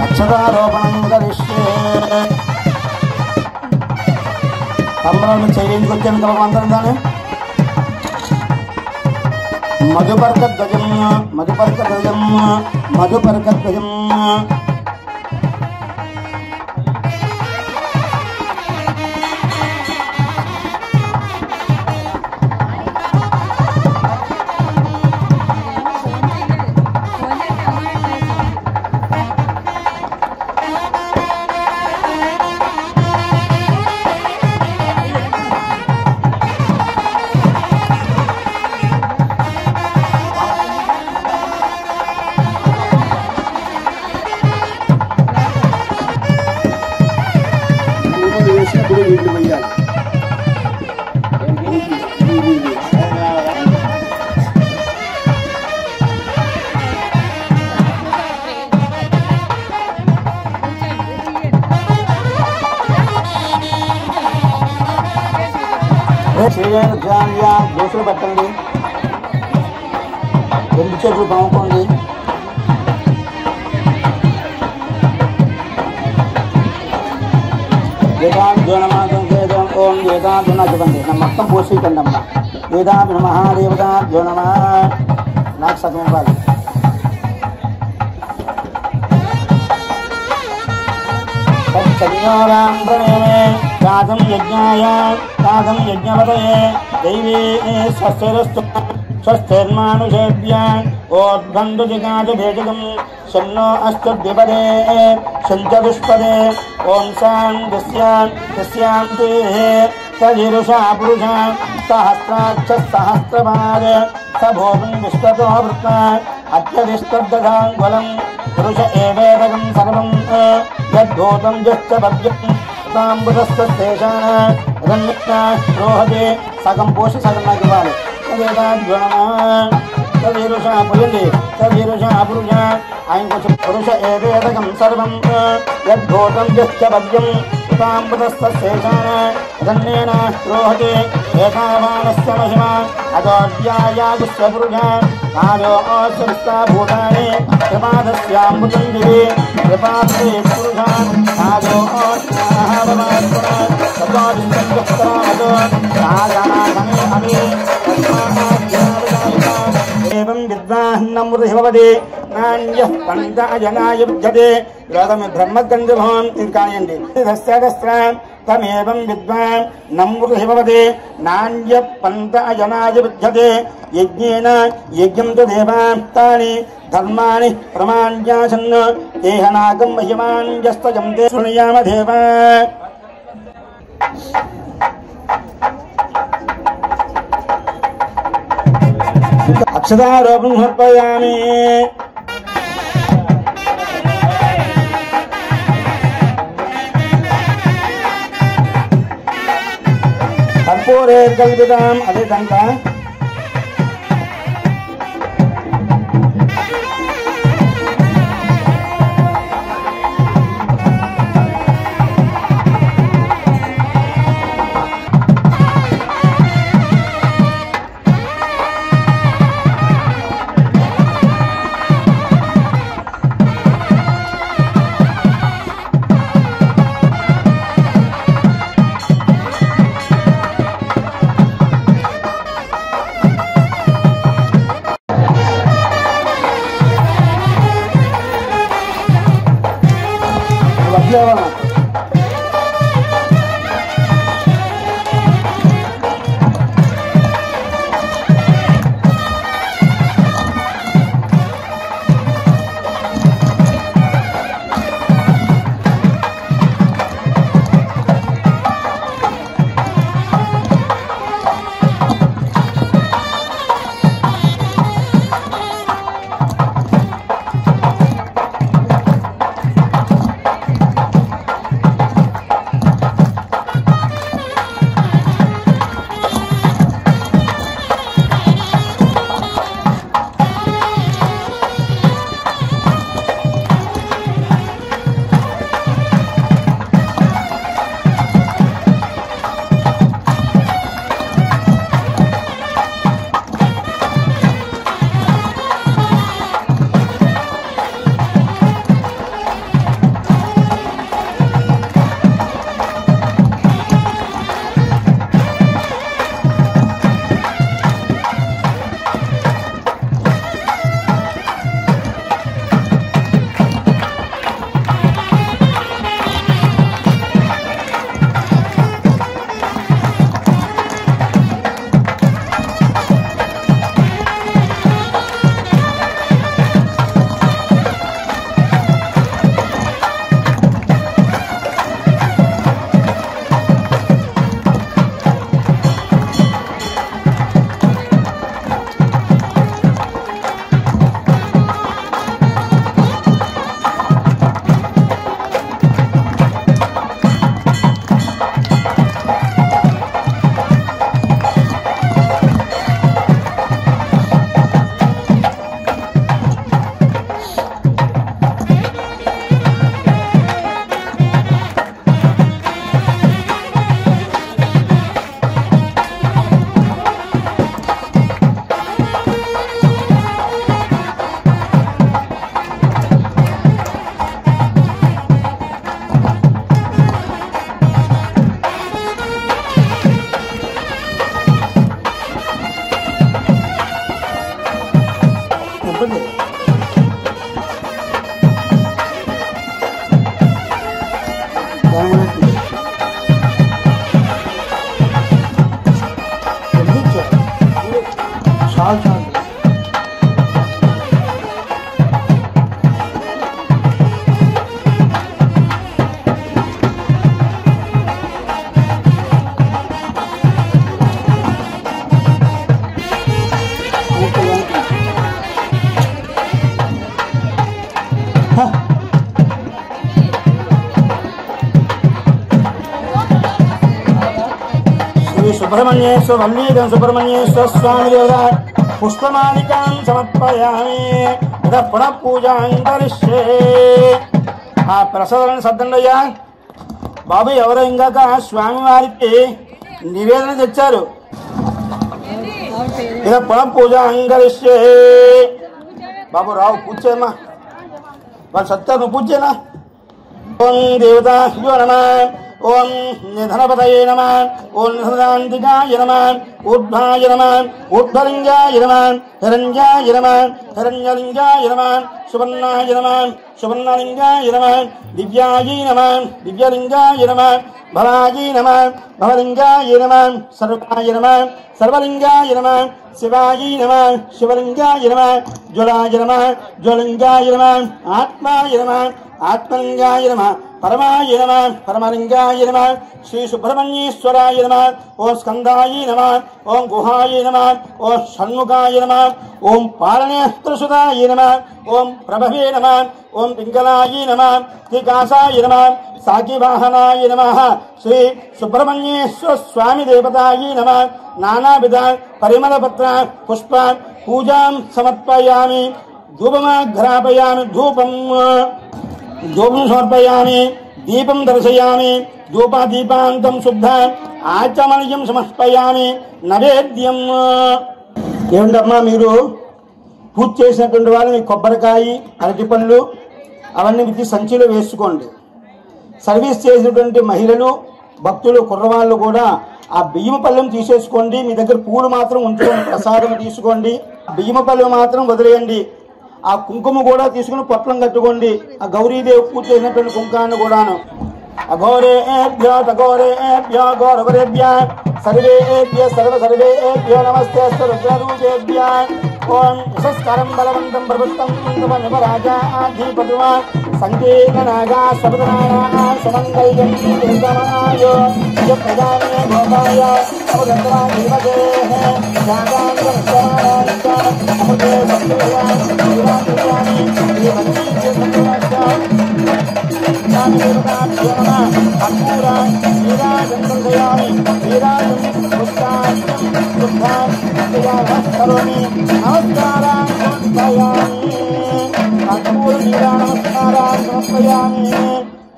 అక్షరారోపణం కరిష్యే తమ్ముళ్ళు చేయించుకు వచ్చాను కదా అందరం దాన్ని మధుపర్కధ్వజం మధుపర్కధ్వజం మధుపర్కధ్వజం వేసినప్పుడు వీళ్ళు వేయాలి దోశలు పెట్టండి, 2 చేతులు బాగుంది. ఓం వేదాంతున్నా చెప్పండి, నా మొత్తం పోషికండి అమ్మ. వేదాంతు మహాదేవతాభ్యో నమః. నాకు సగం ఇవ్వాలి. సాధం యజ్ఞాయ సాధం యజ్ఞవతయే దైవే స్వస్తిరస్తు స్వస్తిర్మానుషేభ్య ఓద్బంధు జిగాజ భేజగం శన్నో అస్తు ద్విపదే శంచదుష్పదే ఓం శాంతి సజీరుషా పురుష సహస్రాక్ష సహస్రపాద సభోగం విశ్వతో వృత్త అత్యధిష్టద్దాంగులం పురుష ఏవేదకం సర్వం యద్భూతం జశ్చ భవ్యం రోహతే. సగం పోసి సగం నాకు ఇవ్వాలి. సవీరుషా పోయండి. సవీరుషా పురుష ఆయన కొంచెం పురుష ఏవేదకం సర్వం యద్భూతం జశ్చ భవ్యం ధన్యేన రోహతే. ఏతావానస్య మహిమా అదోధ్యాయాగుస్య పురుష ఆదోస్తా భూతాని త్రిపాదస్యామృతం దివి త్రిపాదే పురుష ఆదో విద్వాన్నమృతి నాణ్య పంత అజనాయ బుద్ధతే. లోకమి బ్రహ్మగంధభవం ఇది కానియండి. తమేవం విద్వాన్ నమృతి నాణ్య పంత అజనాయ బుద్ధతే. యజ్ఞేన యజ్ఞం తు దేవాస్తాని ధర్మాని ప్రమాణ్యాసన్ దేహనాగం మహిమాన్యస్తజం తే శృణుయామ దేవ. అక్షరారోపణం సమర్పయామి. కర్పూరే కల్పితాం అదే దంట. సుబ్రహ్మణ్యేశ్వర వల్లీదం సుబ్రహ్మణ్యేశ్వర స్వామి దేవత పుష్పమాలికాం సమర్పయామి ఇద పునః పూజాం కరిష్యే. ఆ ప్రసాదాలను సర్దండయ్యా బాబు. ఎవరో ఇందాక స్వామివారికి నివేదన తెచ్చారు. ఇద పునః పూజాం కరిష్యే. బాబు రావు పూజ చేయమ్మా. వాళ్ళు సత్యారు నువ్వు పూజ చేయనా. ఓం దేవతాభ్యో నమః. ఓం నిధనపతయే నమః. ఓం నిధనాంతికాయ నమః. ఊర్ధ్వాయ నమః. ఊర్ధ్వలింగాయ నమః. హిరణ్యాయ నమః. హిరణ్యలింగాయ నమః. సువర్ణాయ నమః. సువర్ణలింగాయ నమః. దివ్యాయ నమః. దివ్యలింగాయ నమః. భవాయ నమః. భవలింగాయ నమః. సర్వాయ నమః. సర్వలింగాయ నమః. శివాయ నమః. శివలింగాయ నమః. జ్వలాయ నమః. జ్వలింగాయ నమః. ఆత్మాయ నమః. ఆత్మలింగాయ నమః. పరమాయ నమః. పరమలింగాయ నమః. శ్రీ సుబ్రహ్మణ్యేశ్వరాయ నమః. ఓం స్కందాయ నమః. ఓం గుహాయ నమః. ఓం షణ్ముఖాయ నమః. ఓం పాలనేత్రసుతాయ నమః. ఓం ప్రభవే నమః. ఓం పింగళాయ నమః. త్రికాసాయ నమః. సాకివాహనాయ నమః. శ్రీ సుబ్రహ్మణ్యేశ్వర స్వామి దేవతాయ నమః. నానావిధ పరిమళపత్ర పుష్ప పూజాం సమర్పయామి. ధూపమాఘ్రాపయామి. ధూపం సమర్పయామి. దీపం దర్శయామి. ధూపదీపాంతం శుద్ధ ఆచమనీయం సమర్పయామి. నైవేద్యం. ఏమిటమ్మా మీరు పూజ చేసినటువంటి వాళ్ళు మీ కొబ్బరికాయ అరటిపళ్ళు అవన్నీ విధి సంచిలో వేసుకోండి. సర్వీస్ చేసినటువంటి మహిళలు భక్తులు కుర్రవాళ్ళు కూడా ఆ బియ్యం పళ్ళెం తీసేసుకోండి. మీ దగ్గర పూలు మాత్రం ఉంచుకోండి. ప్రసాదం తీసుకోండి. బియ్యం పళ్ళెం మాత్రం వదిలేయండి. ఆ కుంకుమ కూడా తీసుకుని పొట్లం కట్టుకోండి. ఆ గౌరీదేవి పూజ చేసినటువంటి కుంకాన్ని కూడాను. అఘోరేభ్యో తఘోరేభ్యో ఘోరఘోరేభ్యో సర్వేభ్యో సర్వేభ్యో నమస్తే రుద్రరూపేభ్య. ఓం యశస్కరం బలవంతం ప్రభుత్వం రాజాధిపతివా సంకీర్ణనాగా సపదనాగా సుమంగళ్యం దీర్ఘమాయ ప్రజానే గోపాయ అమృతమాధీమతే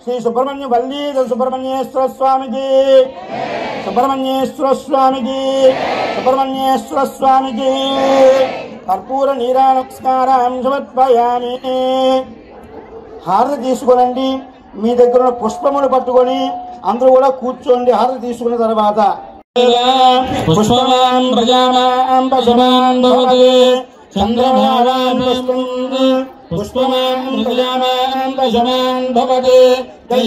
శ్రీ సుబ్రహ్మణ్య వల్లీ సుబ్రహ్మణ్యేశ్వర స్వామికి సుబ్రహ్మణ్యేశ్వర స్వామికి సుబ్రహ్మణ్యేశ్వర స్వామికి కర్పూర నీరా నమస్కారం సమర్పయామి. హారతి తీసుకోనండి. మీ దగ్గర ఉన్న పుష్పములు పట్టుకొని అందరూ కూడా కూర్చోండి. హారతి తీసుకున్న తర్వాత పుష్పమాన్ ప్రజామాన్ పశుమాన్ భవతి చంద్రమాన్ పుష్పమాన్ ప్రజామాన్ పశుమాన్ భవతి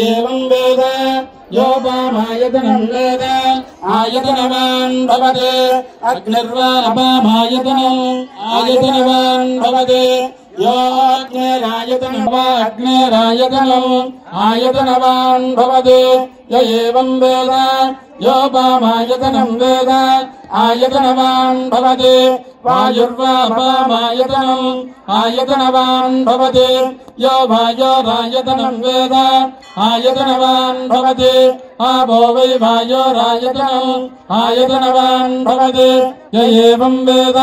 ఏవం వేద యోపామాయతనం వేద ఆయతనవాన్ భవతి అగ్నిర్వాపామాయతనం ఆయతనవాన్ భవతి అగ్నేరాయతనం ఆయతనవాన్ భవతి ఏవం వేద యోపామాయతనం వేద ఆయతనవాన్ భవతి వాయుర్వాపామాయతనం ఆయతనవాన్ భవతి యో వాయోరాయతనం వేద ఆయతనవాన్ భవతి ఆపో వై వాయోరాయతనం ఆయతనవాన్ భవతి ఏవం వేద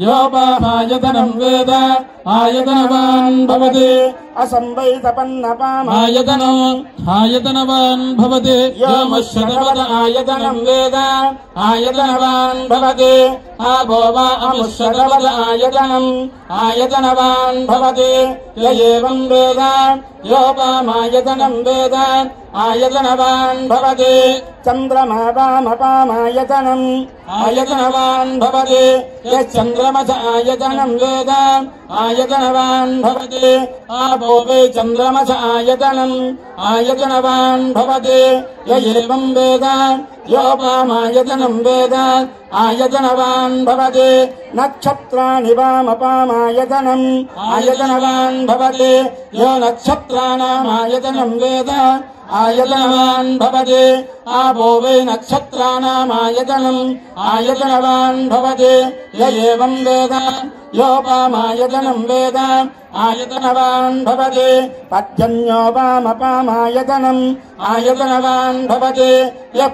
యోపామాయతనం వేద ఆయతనవాన్ భవతి అసంవైతపన్నపామాయతనం ఆయతనవాన్ భవతి యోమశతపద ఆయతనం వేద ఆయతనవాన్ భవతి ఆపో వా అముశతపద ఆయతనం ఆయతనవాన్ భవతి ఏవం వేద యోపామాయతనం వేద ఆయతనవాన్ భవతి చంద్రమాపామపామాయతనం ఆయతనవాన్ భవతి చంద్రమస ఆయతనం వేద ఆయతనవాన్ భవతి ఆపో వై చంద్రమస ఆయతనం ఆయతనవాన్ భవతి ఏవం వేద యోపామాయతనం వేద ఆయతనవాన్ భవతి నక్షత్రాణి వామపామాయతనం ఆయతనవాన్ భవతి యో నక్షత్రాణామాయతనం వేద ఆయతనవాన్ భవతి ఆపో వై నక్షత్రాణామాయతనం ఆయతనవాన్ భవతి ఏవం వేద యోపామాయతనం వేద ఆయతనవాన్ భవతి పర్జన్యోపామపామాయతనం ఆయతనవాన్ భవతి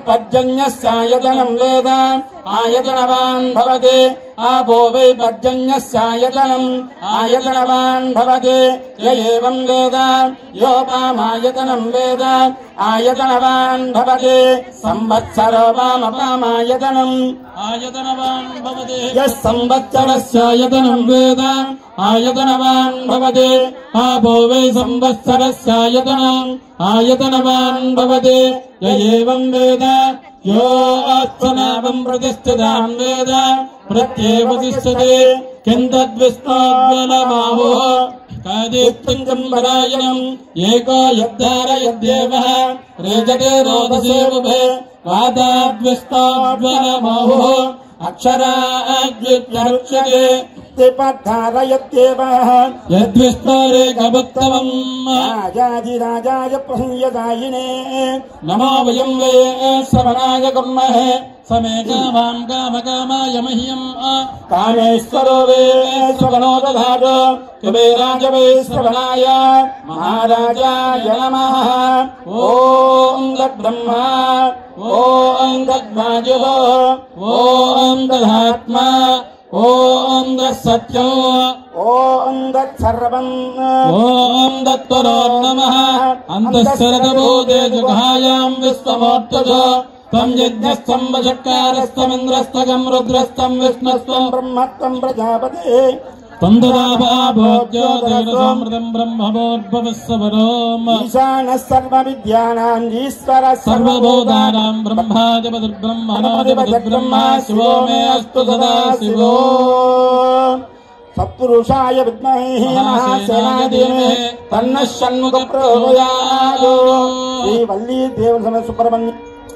పర్జన్యస్యాయతనం వేద ఆయతనవాన్ భవతి ఆపో వై పర్జన్యస్యాయతనం ఆయతనవాన్ భవతి ఏవం వేద యోపామాయతనం వేద ఆయతనవాన్ భవతి సంవత్సరోపామపామాయతనం ఆయతనవాన్ భవతి సంవత్సరస్యాయతనం వేద ఆయతనవాన్ భవతి ఆపో వై సంవత్సరస్యాయతనం ఆయతనవాన్ భవతి ఏవం వేద యో ఆత్మనామం ప్రతిష్ఠితాం వేద ప్రత్యేవతిష్ఠతే కిం తద్విష్ణోద్వలమావో కాదీప్తింబరాయణం ఏకో యద్ధారయద్దేవః రేజతే రోదసే ఉభే వాదాద్విష్ణోద్వలమావో అక్షరాద్విప్యరుచ్యతే యద్విష్ణోరేకభుక్తమం రాజాధిరాజాయ ప్రసంయదాయినే నమో వయం వే శ్రవణాయ కుర్మహే సమే కామాన్ కామకామాయ మహ్యం కామేశ్వరో వే శ్రవణో దధాతు కుబేరాజ వే శ్రవణాయ మహారాజాయ నమః. ఓం తద్బ్రహ్మ ఓం తద్వాజు ఓం తదాత్మా ఓం తత్సత్యం ఓం తత్సర్వం ఓం తత్పరో నమః. అంతఃశరదభూతే జుఘాయాం విశ్వమోర్తజో త్వం యజ్ఞస్థం వచకారస్థమింద్రస్థగం రుద్రస్థం విష్ణుస్థం బ్రహ్మత్వం ప్రజాపతే త్వం దదాభోజ్యోతిరసమృతం బ్రహ్మభోద్భవస్సవరోం ఈశానః సర్వవిద్యానాం ఈశ్వరః సర్వభూతానాం బ్రహ్మాధిపతిర్బ్రహ్మణోధిపతిర్బ్రహ్మ శివో మే అస్తు సదా శివో. సత్పురుషాయ విద్మహే మహాసేనాయ ధీమహి తన్నః షణ్ముఖ ప్రచోదయాత్. శ్రీ వల్లీ దేవ సమేత సుబ్రహ్మణ్య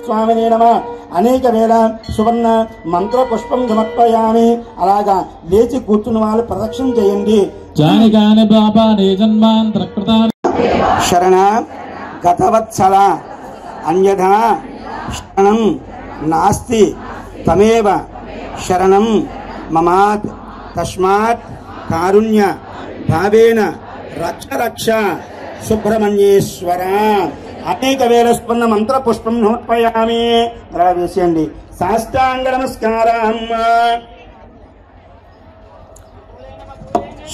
స్వామినే నమః. అనేక వేల సువర్ణ మంత్ర పుష్పం సమర్పయామి. అలాగా లేచి కూర్చున్న వాళ్ళు ప్రదక్షిణ చేయండి.
జానికాని పాపాని జన్మాంతరకృతాని
శరణ గతవత్సల అన్యథా శరణం నాస్తి తమేవ శరణం మమాత్ తస్మాత్ కారుణ్య భావేన రక్ష రక్ష సుబ్రహ్మణ్యేశ్వర. అనేక వేల స్పంద మంత్ర పుష్పం సమర్పయామి. అలా వేసేయండి. సాష్టాంగ నమస్కారం.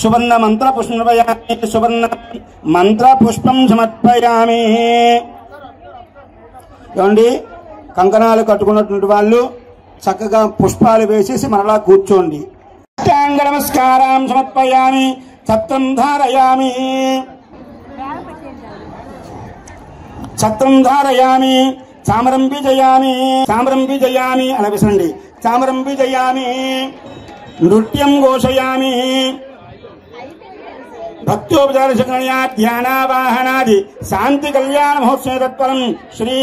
సువర్ణ మంత్ర పుష్పం సమర్పయామి. సువర్ణ మంత్ర పుష్పం సమర్పయామి. ఏమండి, కంకణాలు కట్టుకున్నటువంటి వాళ్ళు చక్కగా పుష్పాలు వేసేసి మరలా కూర్చోండి. సాష్టాంగ నమస్కారం సమర్పయామి. ఛత్రం ధారయామి. ఛత్రం ధారయామి. చామరం విజయామి. చామరం విజయామి అలా విసండి. చామరం విజయామి. నృత్యం ఘోషయామి. భక్తోపచార శకరణ్యా ధ్యానావాహనాది శాంతి కళ్యాణ మహోత్సవ తత్పరం శ్రీ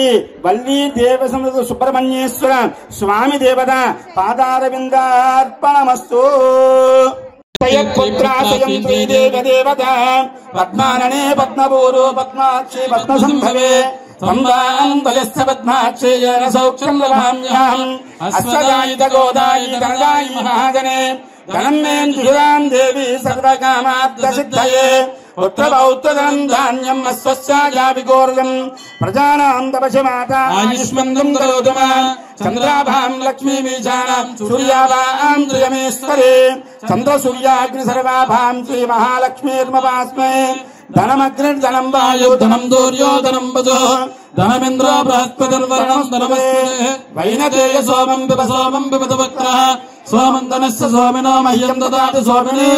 వల్లీ దేవ సమేత సుబ్రహ్మణ్యేశ్వర స్వామి దేవత పాదారవిందార్పణమస్తు. పుత్రాశయం శ్రీదేవ దేవత పద్మాననే పద్మపూరో పద్మాక్షి పద్మసంభవే సంవాంబలస్థ పద్మాక్షేయన సౌఖ్యం లభామ్యహం. అశ్వదాయిత గోదాయిత గణదాయి మహాగణే ధనమేంద్రురాం దేవి సర్వకామార్థ సిద్ధయే. పుత్రపౌత్రధనం ధాన్యం అస్వస్యాజావిగోర్గం ప్రజానాం తపశమాత ఆయుష్మందం కరోతు మా. చంద్రాభాం లక్ష్మీమీశానాం సూర్యాభాం త్రియమేశ్వరే. చంద్రసూర్యాగ్ని సర్వాభాం శ్రీ మహాలక్ష్మీర్మపాస్మే. ధనమగ్నిర్ధనం వాయు ధనం దూర్యో ధనం వజో ధనమింద్రో బృహస్పతిర్వరుణం ధనమస్తే. వైనతేయ సోమం పిబ సోమం పిబత వక్రః సోమం ధనస్య సోమినో మహ్యం దదాతి సోమిని.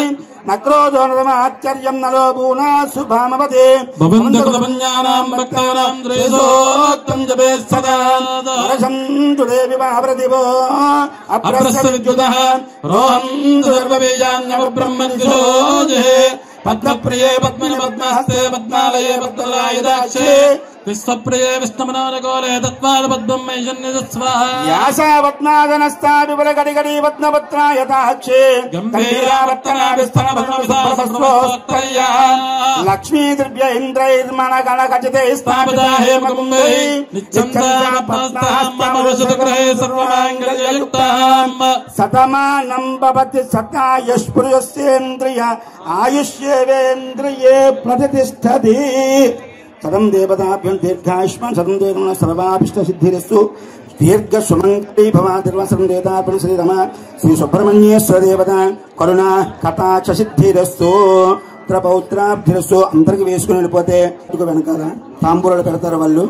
నక్రోజోనమాశ్చర్యం నలో భూనా శుభామవతే. భవంతకృతపుణ్యానాం భక్తానాం త్రేసోక్తం జపే సదా. వరసంతు దేవి మహాప్రతిభో అప్రస్య విద్యుతః రోహం సర్వబీజాన్యవ బ్రహ్మనిరోజే. పద్మప్రియే పద్మిని పద్మహస్తే పద్మాలయే పద్మలాయుధాక్షే. విశ్వప్రియే విష్ణుమనోరగోళే తత్వాల పద్మం మైషన్యస్వాహ. యాసా పద్మాగనస్థా విపుల గడి గడి పద్మపత్రాయతాక్షే. గంభీరావర్తనాభిస్తనభస్మోత్తర్యా. లక్ష్మీ దివ్య ఇంద్రైర్మణ గణ ఖచితే స్థాపితా హేమకుంభై. నిత్యంగృహే సర్వమాంగళ్యయుక్తాం. శతమానం భవతి శతాయుష్పురుషేంద్రియ ఆయుష్యేవేంద్రియే ప్రతిష్టతి. సతం దేవతాభ్యం దీర్ఘాయుష్మాన్ సతం దేవ సర్వాభిష్ట సిద్ధిరస్తు. దీర్ఘ సుమంగళీ భవాదిర్వ సతం దేవతాభ్యం శ్రీరమ శ్రీ సుబ్రహ్మణ్యేశ్వర దేవత కరుణా కటాక్ష సిద్ధిరస్తు. పుత్రపౌత్రాభిరస్తు. అందరికి వేసుకుని వెళ్ళిపోతే వెనకాల తాంబూలాలు పెడతారు వాళ్ళు.